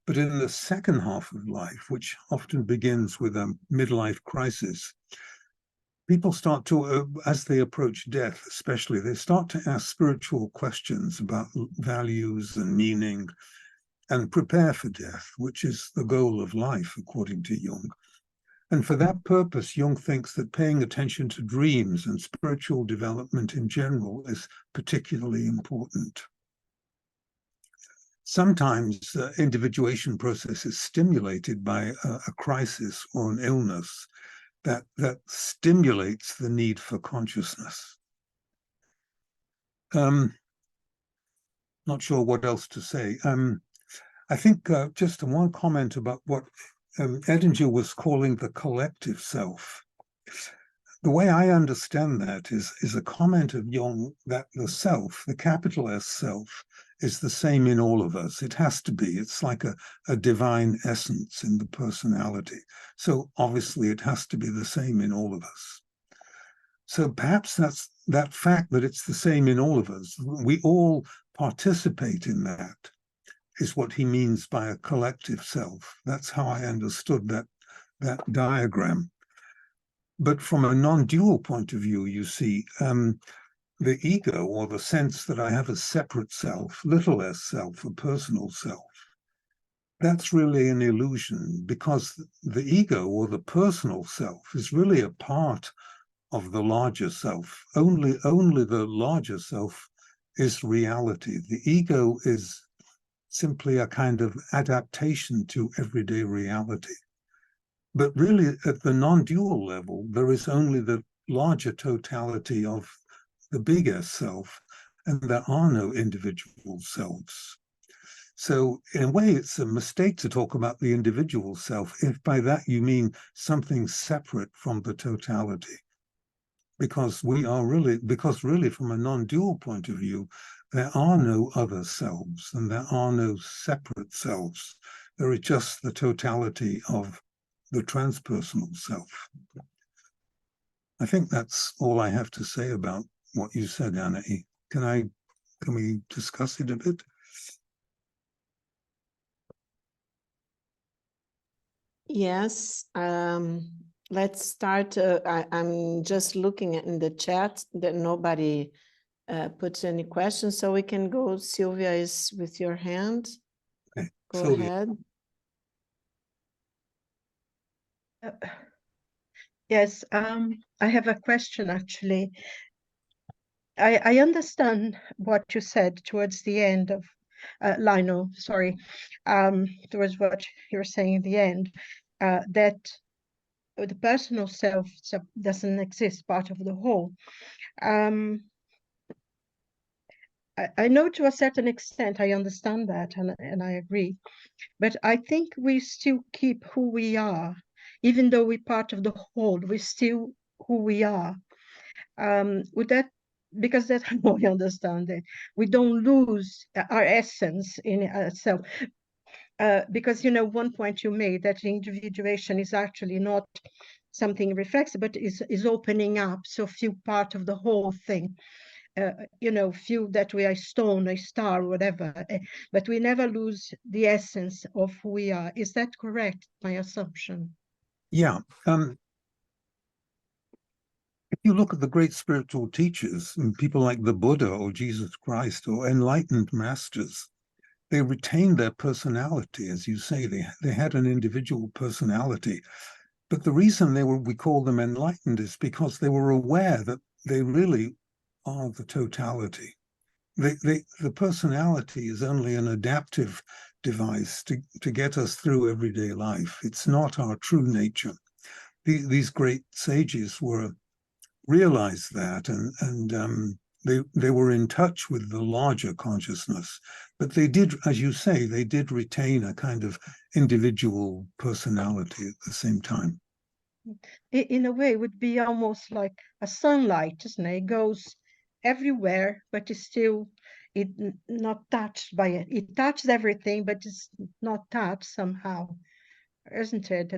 But in the second half of life, which often begins with a midlife crisis, people start to, as they approach death especially, they start to ask spiritual questions about values and meaning and prepare for death, which is the goal of life, according to Jung. And for that purpose, Jung thinks that paying attention to dreams and spiritual development in general is particularly important. Sometimes the individuation process is stimulated by a crisis or an illness that stimulates the need for consciousness. Not sure what else to say. I think just one comment about what Edinger was calling the collective self. The way I understand that is a comment of Jung that the self, the capital S self, is the same in all of us. It has to be. It's like a divine essence in the personality. So obviously it has to be the same in all of us. So perhaps that's that fact that it's the same in all of us. We all participate in that, is what he means by a collective self. That's how I understood that diagram. But from a non-dual point of view, you see, the ego, or the sense that I have a separate self, little s self, a personal self, that's really an illusion, because the ego or the personal self is really a part of the larger self. Only the larger self is reality. The ego is simply a kind of adaptation to everyday reality. But really, at the non-dual level, there is only the larger totality of the bigger self, and there are no individual selves. So in a way, it's a mistake to talk about the individual self, if by that you mean something separate from the totality. Because really from a non-dual point of view, there are no other selves and there are no separate selves. There is just the totality of the transpersonal self. I think that's all I have to say about what you said, Annie. Can we discuss it a bit? Yes, let's start. I'm just looking in the chat that nobody puts any questions, so we can go. Sylvia is with your hand. Okay. Go Sylvia. ahead. Yes, I have a question actually. I understand what you said towards the end of Lionel, sorry, towards what you were saying at the end. that the personal self doesn't exist, part of the whole. I know to a certain extent, I understand that, and I agree, but I think we still keep who we are, even though we're part of the whole, we're still who we are. Would that, because that's how I understand it, we don't lose our essence in itself. Because, one point you made, that individuation is actually not something reflexive, but is opening up, so feel part of the whole thing. Feel that we are a stone, a star, whatever, but we never lose the essence of who we are. Is that correct, my assumption? Yeah. If you look at the great spiritual teachers, and people like the Buddha or Jesus Christ or enlightened masters, they retained their personality, as you say. They had an individual personality. But the reason we call them enlightened is because they were aware that they really are the totality. The personality is only an adaptive device to get us through everyday life. It's not our true nature. These great sages realized that, and they were in touch with the larger consciousness, but they did, as you say, they did retain a kind of individual personality at the same time. In a way, it would be almost like a sunlight, isn't it? It goes everywhere, but it's still not touched by it. It touches everything, but it's not touched somehow, isn't it?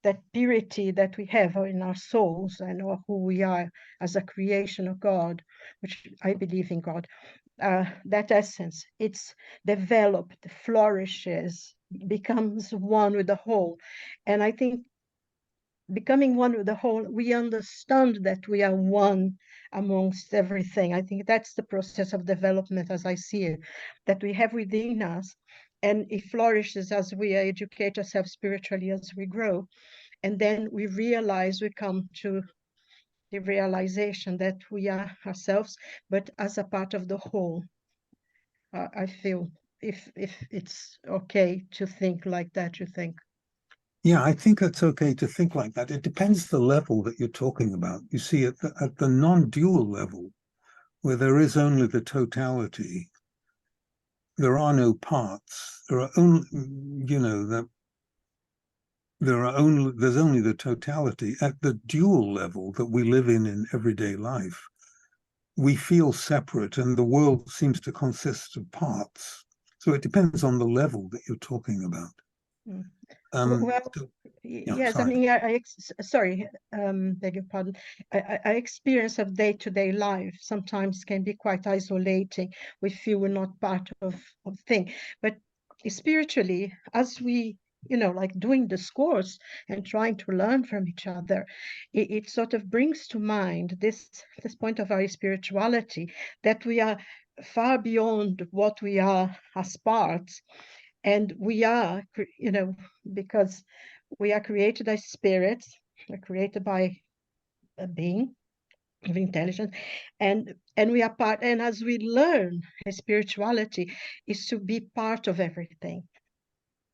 That purity that we have in our souls and who we are as a creation of God, which I believe in God, that essence, it's developed, flourishes, becomes one with the whole. And I think becoming one with the whole, we understand that we are one amongst everything. I think that's the process of development as I see it, that we have within us, and it flourishes as we educate ourselves spiritually, as we grow. And then we realize, we come to the realization that we are ourselves, but as a part of the whole. I feel, if it's okay to think like that, you think? Yeah, I think it's okay to think like that. It depends the level that you're talking about. You see, at the non-dual level, where there is only the totality, there are no parts. There are only, there's only the totality. At the dual level that we live in everyday life, we feel separate, and the world seems to consist of parts. So it depends on the level that you're talking about. Mm. Well, Yes, sorry. I mean, sorry, beg your pardon. I experience of day-to-day life sometimes can be quite isolating. We feel we're not part of thing. But spiritually, as we, like doing this course and trying to learn from each other, it sort of brings to mind this point of our spirituality, that we are far beyond what we are as parts. And we are, because we are created as spirits, we're created by a being of intelligence, and we are part. And as we learn, spirituality is to be part of everything,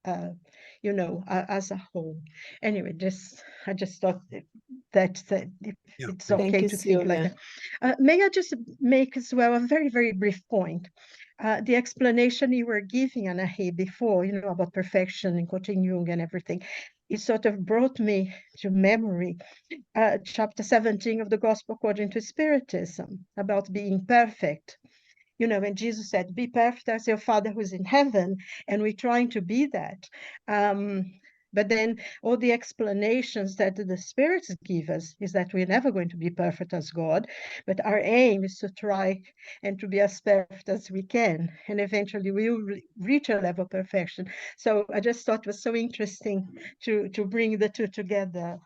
as a whole. Anyway, I just thought that it's Thank okay you, to think like Sylvia. that. May I just make as well a very, very brief point? The explanation you were giving, Anahi, before, about perfection and quoting Jung and everything, it sort of brought me to memory chapter 17 of the Gospel according to Spiritism, about being perfect. When Jesus said, be perfect as your Father who's in heaven, and we're trying to be that. But then all the explanations that the spirits give us is that we're never going to be perfect as God, but our aim is to try and to be as perfect as we can. And eventually we'll reach a level of perfection. So I just thought it was so interesting to bring the two together.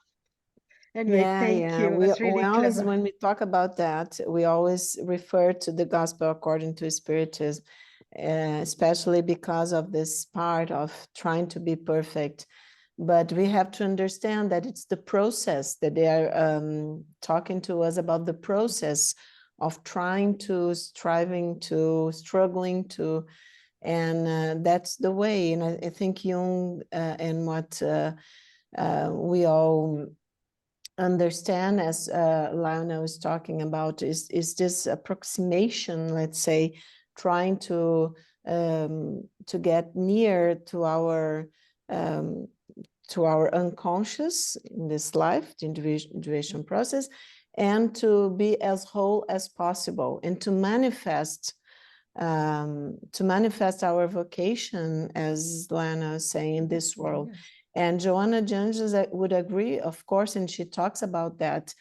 Anyway, thank you. It was really always, clever. when we talk about that, we always refer to the gospel according to Spiritism, especially because of this part of trying to be perfect. But we have to understand that it's the process that they are talking to us about, the process of trying to, striving to, struggling to. And that's the way. And I think Jung and what we all understand, as Lionel is talking about, is this approximation, let's say, trying to get near to our unconscious in this life, the individuation process, and to be as whole as possible, and to manifest our vocation, as Lana is saying, in this world. Yes. And Joanna Janges would agree, of course, and she talks about that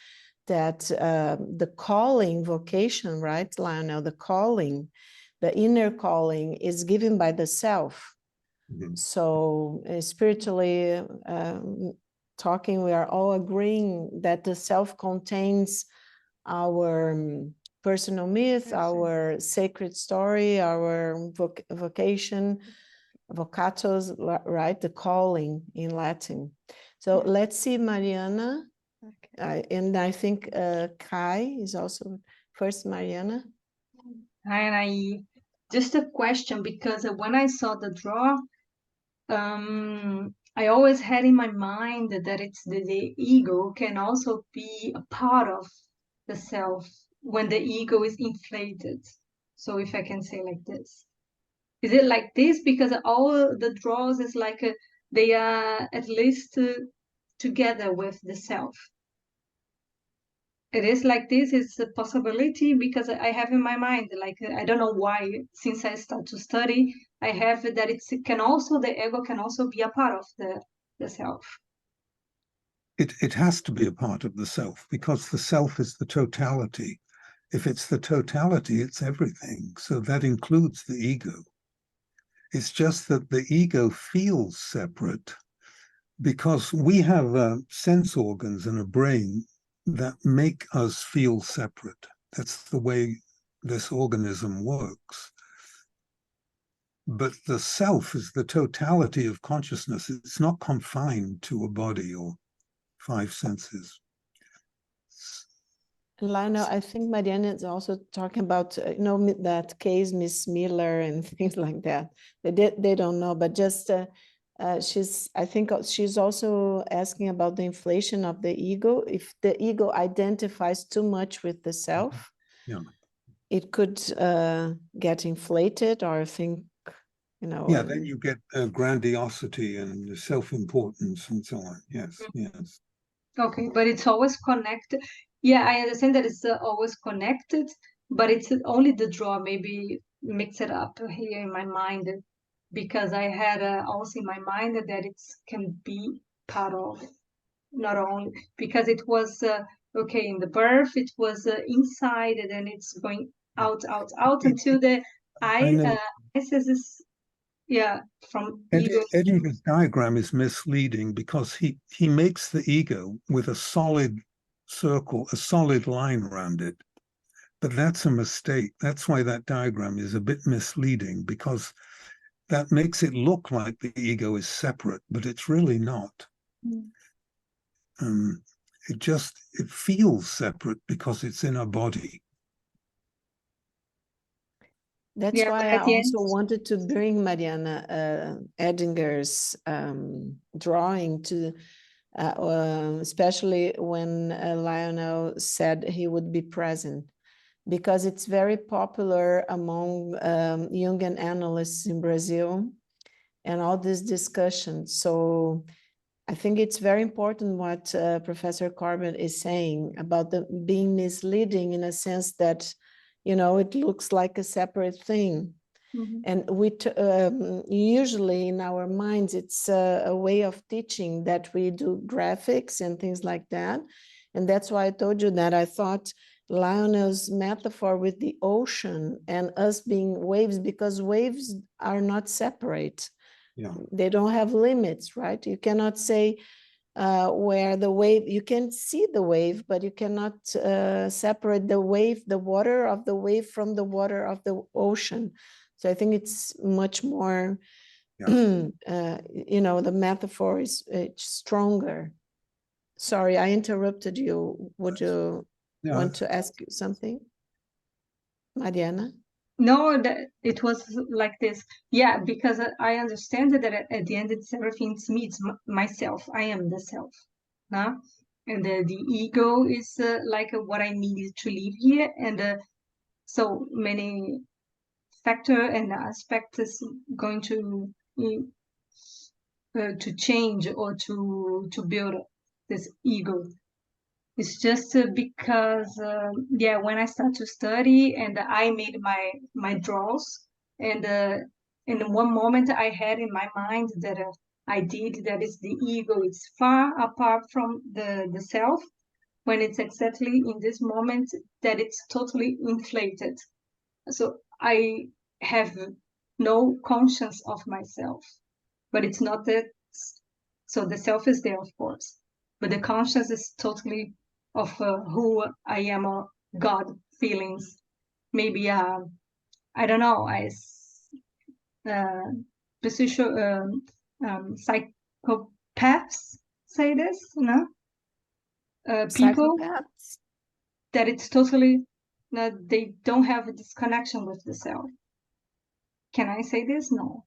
the calling, vocation, right, Lionel, the calling, the inner calling is given by the self. Mhm. So spiritually talking, we are all agreeing that the self contains our personal myth, Yes, our sacred story, our vocation, vocatus, right? The calling in Latin. So Yeah. let's see, Mariana. Okay. And I think Kai is also first, Mariana. Hi, and just a question, because when I saw the draw, I always had in my mind that it's the ego can also be a part of the self when the ego is inflated. So if I can say like this, is it like this? Because all the draws is like they are at least together with the self. It is like this is a possibility, because I have in my mind, like, I don't know why, since I start to study, I have that the ego can also be a part of the self. It has to be a part of the self, because the self is the totality. If it's the totality, it's everything. So that includes the ego. It's just that the ego feels separate because we have sense organs and a brain that make us feel separate. That's the way this organism works. But the self is the totality of consciousness. It's not confined to a body or five senses. Lionel, I think Mariana is also talking about, that case, Miss Miller and things like that. They don't know, but just I think she's also asking about the inflation of the ego. If the ego identifies too much with the self, Yeah. it could get inflated, or think, Yeah, then you get grandiosity and self-importance and so on. Yes, yes. Okay, but it's always connected. Yeah, I understand that it's always connected, but it's only the draw maybe mix it up here in my mind, because I had also in my mind that it can be part of, not only because it was okay in the birth, it was inside, and then it's going out until the I I know. says is, yeah, from ego. Edinger's diagram is misleading because he makes the ego with a solid circle, a solid line around it. But that's a mistake. That's why that diagram is a bit misleading, because that makes it look like the ego is separate, but it's really not. It feels separate because it's in a body. That's Yeah, why but I at the also end, wanted to bring Mariana Edinger's drawing to, especially when Lionel said he would be present, because it's very popular among Jungian analysts in Brazil and all this discussion. So I think it's very important what Professor Corbett is saying about the being misleading, in a sense that, it looks like a separate thing. And usually in our minds, it's a way of teaching that we do graphics and things like that. And that's why I told you that I thought Lionel's metaphor with the ocean and us being waves, because waves are not separate. Yeah. They don't have limits, right? You cannot say where the wave, you can see the wave, but you cannot separate the wave, the water of the wave, from the water of the ocean. So I think it's much more, the metaphor is stronger. Sorry, I interrupted you. Would you want to ask something, Mariana? No, that it was like this. Yeah, because I understand that at the end it's everything. It's me. It's myself. I am the self. Huh? And the ego is like what I needed to live here, and so many factor and aspect is going to change or to build this ego. It's just because yeah, when I start to study and I made my draws, and in one moment I had in my mind that I did that is the ego. It's far apart from the self, when it's exactly in this moment that it's totally inflated. So I have no conscience of myself, but it's not that. So the self is there, of course, but the conscience is totally of who I am, or God feelings. Maybe I don't know. Psychopaths say this, no? People Psychopaths. that it's totally they don't have this connection with the self. Can I say this? No.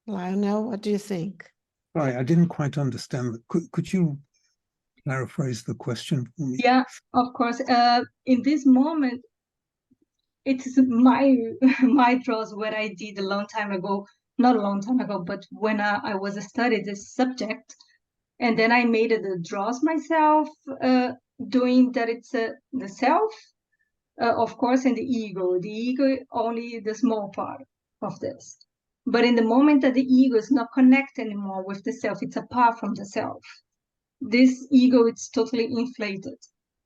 Lionel, what do you think? Sorry, I didn't quite understand. Could you paraphrase the question for me? Yeah, of course. In this moment, it's my my draws what I did a long time ago. Not a long time ago, but when I was studying this subject, and then I made the draws myself, doing that. It's the self, of course, and the ego. The ego only the small part of this. But in the moment that the ego is not connected anymore with the self, it's apart from the self. This ego is totally inflated.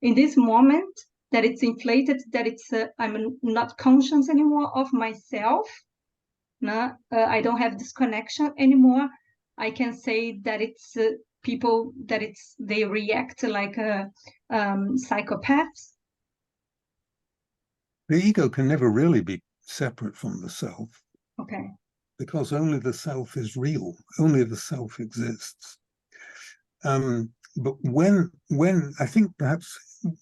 In this moment that it's inflated, that it's I'm not conscious anymore of myself. No, I don't have this connection anymore. I can say that it's people that they react like psychopaths. The ego can never really be separate from the self, Okay. because only the self is real, only the self exists. But when I think perhaps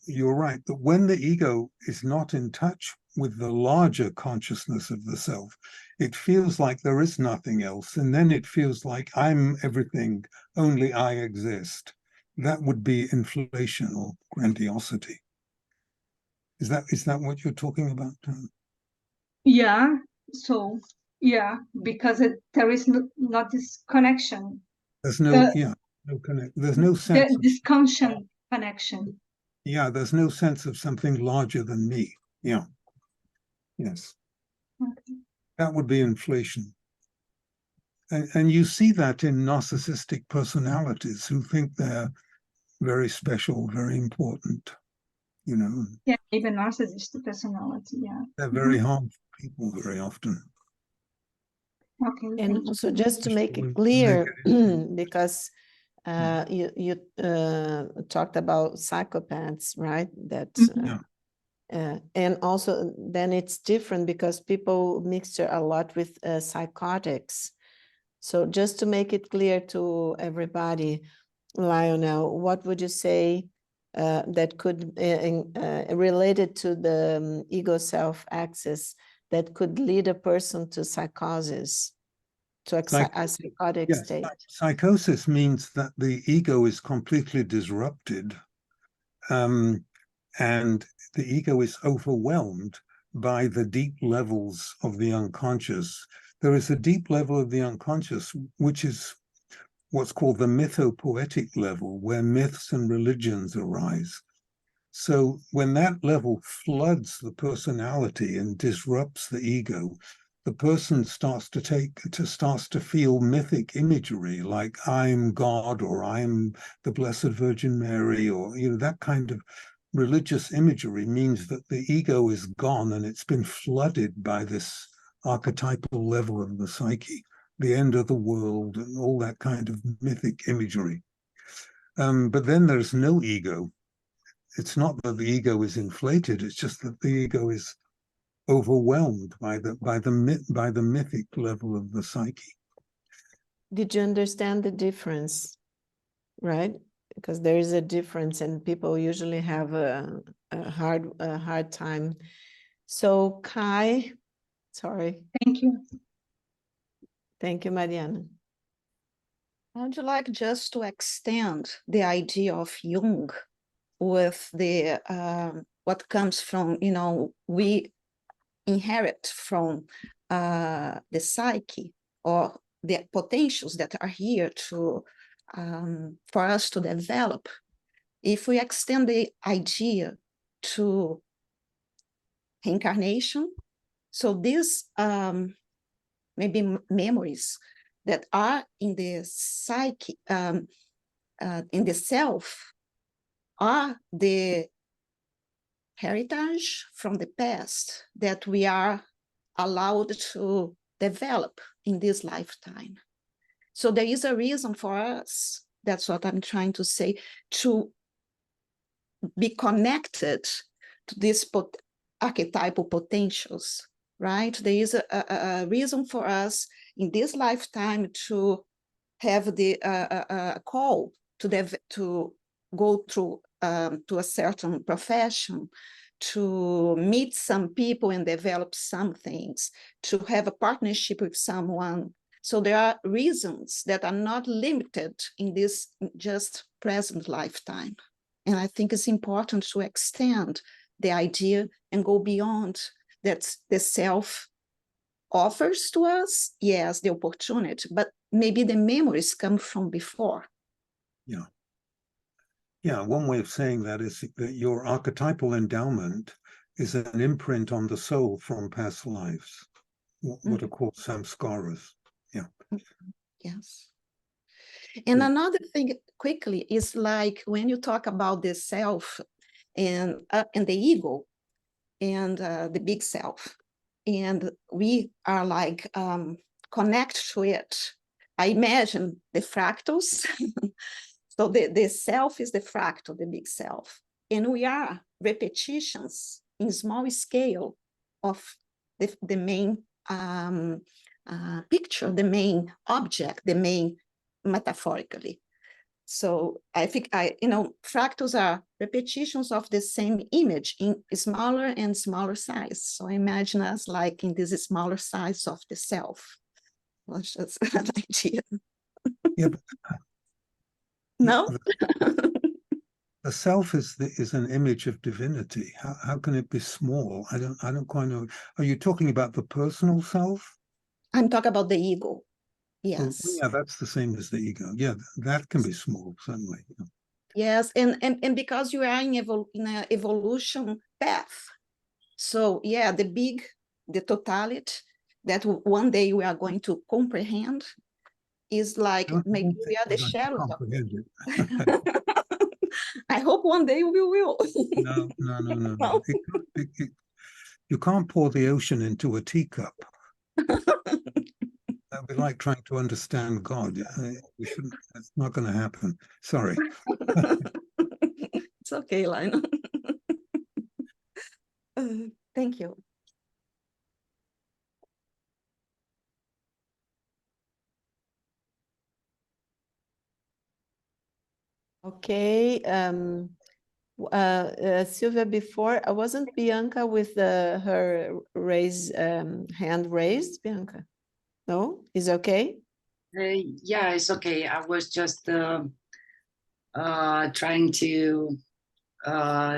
you're right, that when the ego is not in touch with the larger consciousness of the self, it feels like there is nothing else, and then it feels like I'm everything, only I exist. That would be inflation or grandiosity. Is that what you're talking about? Yeah. So yeah, because there is not this connection. There's no, yeah, no connect. There's no sense of, This conscious connection. yeah, there's no sense of something larger than me. Yeah. Yes. Okay. That would be inflation. And you see that in narcissistic personalities who think they're very special, very important, you know. Yeah, even narcissistic personality. Yeah. They're very harmful people very often. Okay. And Thank you. also just to make it When clear, they get because you talked about psychopaths, right? That Mhm. and also then it's different because people mixture a lot with psychotics. So just to make it clear to everybody, Lionel, what would you say that could related to the ego self access that could lead a person to psychosis, to a psychotic Yes, state? psychosis means that the ego is completely disrupted, and the ego is overwhelmed by the deep levels of the unconscious. There is a deep level of the unconscious, which is what's called the mythopoetic level, where myths and religions arise. So when that level floods the personality and disrupts the ego, the person starts to feel mythic imagery, like I'm God, or I'm the Blessed Virgin Mary, or that kind of religious imagery means that the ego is gone and it's been flooded by this archetypal level of the psyche, the end of the world, and all that kind of mythic imagery. But then there's no ego. It's not that the ego is inflated, it's just that the ego is overwhelmed by the mythic level of the psyche. Did you understand the difference, right? Because there is a difference and people usually have a hard time So Kai, sorry, Thank you. thank you, Mariana. I would like just to extend the idea of Jung with the what comes from, we inherit from the psyche, or the potentials that are here to for us to develop. If we extend the idea to reincarnation, so these maybe memories that are in the psyche, in the self, are the heritage from the past that we are allowed to develop in this lifetime. So there is a reason for us, that's what I'm trying to say, to be connected to these archetypal potentials, right? There is a reason for us in this lifetime to have the call to go through to a certain profession, to meet some people and develop some things, to have a partnership with someone. So there are reasons that are not limited in this just present lifetime. And I think it's important to extend the idea and go beyond that. The self offers to us, yes, the opportunity, but maybe the memories come from before. Yeah. Yeah, one way of saying that is that your archetypal endowment is an imprint on the soul from past lives, what are called samskaras. Yeah. Yes. And another thing quickly is like when you talk about the self and the ego and the big self, and we are like connect to it. I imagine the fractals. So the self is the fractal, the big self. And we are repetitions in small scale of the main picture, the main object, the main metaphorically. So I think fractals are repetitions of the same image in smaller and smaller size. So imagine us like in this smaller size of the self. That's just an idea. Yeah. No? The self is an image of divinity. How can it be small? I don't quite know. Are you talking about the personal self? I'm talking about the ego. Yes. Oh, yeah, that's the same as the ego. Yeah, that can be small, certainly. Yeah. Yes, and because you are in an evolution path. So yeah, the totality that one day we are going to comprehend is like maybe we are the shadows of it. I hope one day we will. No. No? You can't pour the ocean into a teacup. That would be like trying to understand God. We shouldn't. It's not going to happen. Sorry. It's okay, Lionel. Thank you. Okay, Sylvia, before, wasn't Bianca with her hand raised, Bianca? No, is okay? Yeah, it's okay. I was just trying to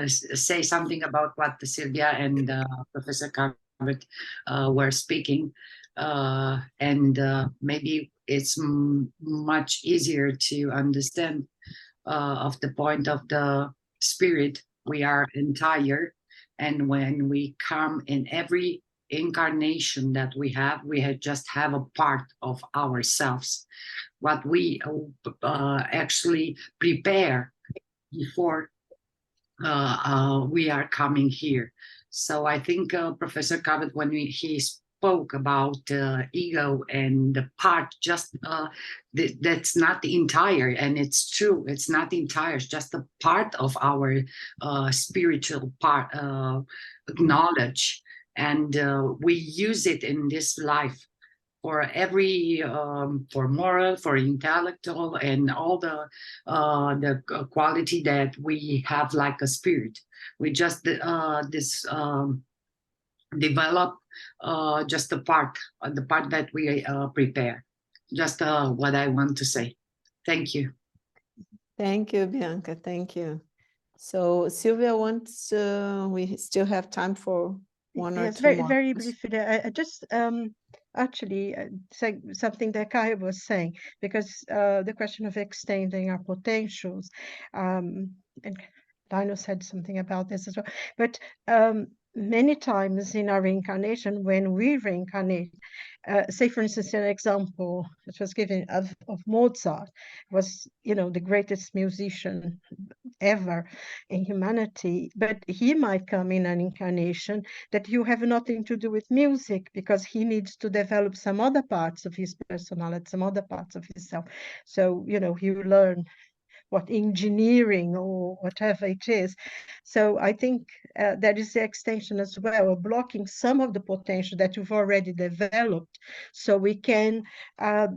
say something about what Sylvia and Professor Carver were speaking. And maybe it's much easier to understand of the point of the spirit. We are entire, and when we come in every incarnation that we just have a part of ourselves, what we actually prepare before we are coming here. So I think Professor Cabot, when he spoke about ego and the part, just that's not the entire, and it's true, it's not the entire, it's just a part of our spiritual part knowledge, and we use it in this life for every for moral, for intellectual, and all the quality that we have like a spirit. We just develop just the part that we prepare. Just what I want to say. Thank you. Thank you, Bianca. Thank you. So Sylvia wants, we still have time for one or Yes, two very, more. very questions. briefly. I just actually say something that Kai was saying, because the question of extending our potentials, and Dino said something about this as well. But many times in our reincarnation, when we reincarnate, say for instance, an example that was given of Mozart, was, you know, the greatest musician ever in humanity, but he might come in an incarnation that you have nothing to do with music, because he needs to develop some other parts of his personality, some other parts of himself. So, you know, he will learn what engineering or whatever it is. So I think that is the extension as well, of blocking some of the potential that you've already developed, so we can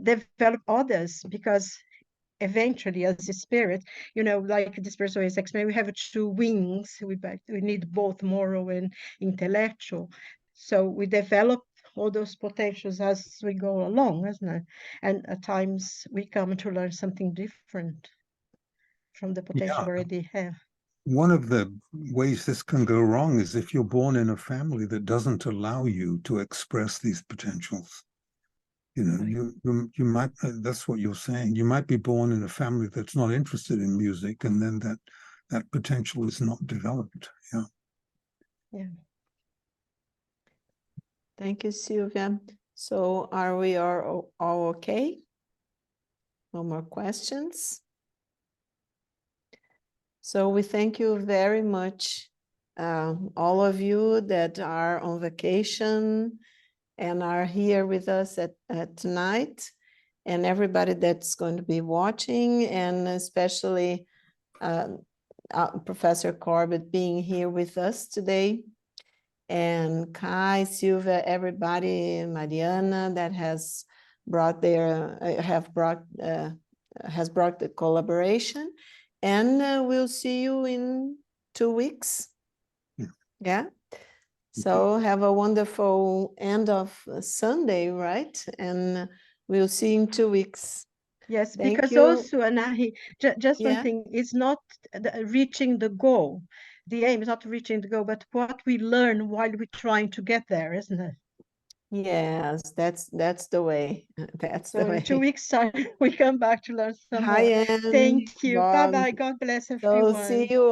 develop others, because eventually as a spirit, you know, like this person is explaining, we have two wings. We need both moral and intellectual. So we develop all those potentials as we go along, isn't it? And at times we come to learn something different from the potential we already have. One of the ways this can go wrong is if you're born in a family that doesn't allow you to express these potentials. You know, you might, that's what you're saying. You might be born in a family that's not interested in music, and then that potential is not developed. Yeah. Yeah. Thank you, Sylvia. So are we all okay? No more questions? So we thank you very much, all of you that are on vacation and are here with us at tonight, and everybody that's going to be watching, and especially Professor Corbett being here with us today, and Kai, Silvia, everybody, Mariana that has brought has brought the collaboration, and we'll see you in 2 weeks. Yeah. So have a wonderful end of Sunday, right? And we'll see you in 2 weeks. Yes, Thank because you. also, Anahi, just one Yeah. thing, it's not reaching the goal. The aim is not reaching the goal, but what we learn while we're trying to get there, isn't it? Yes, that's the way. That's the So in 2 way. weeks' time, we come back to learn some Hi, more. Anne. Thank you. Bob. Bye-bye. God bless So see everyone. you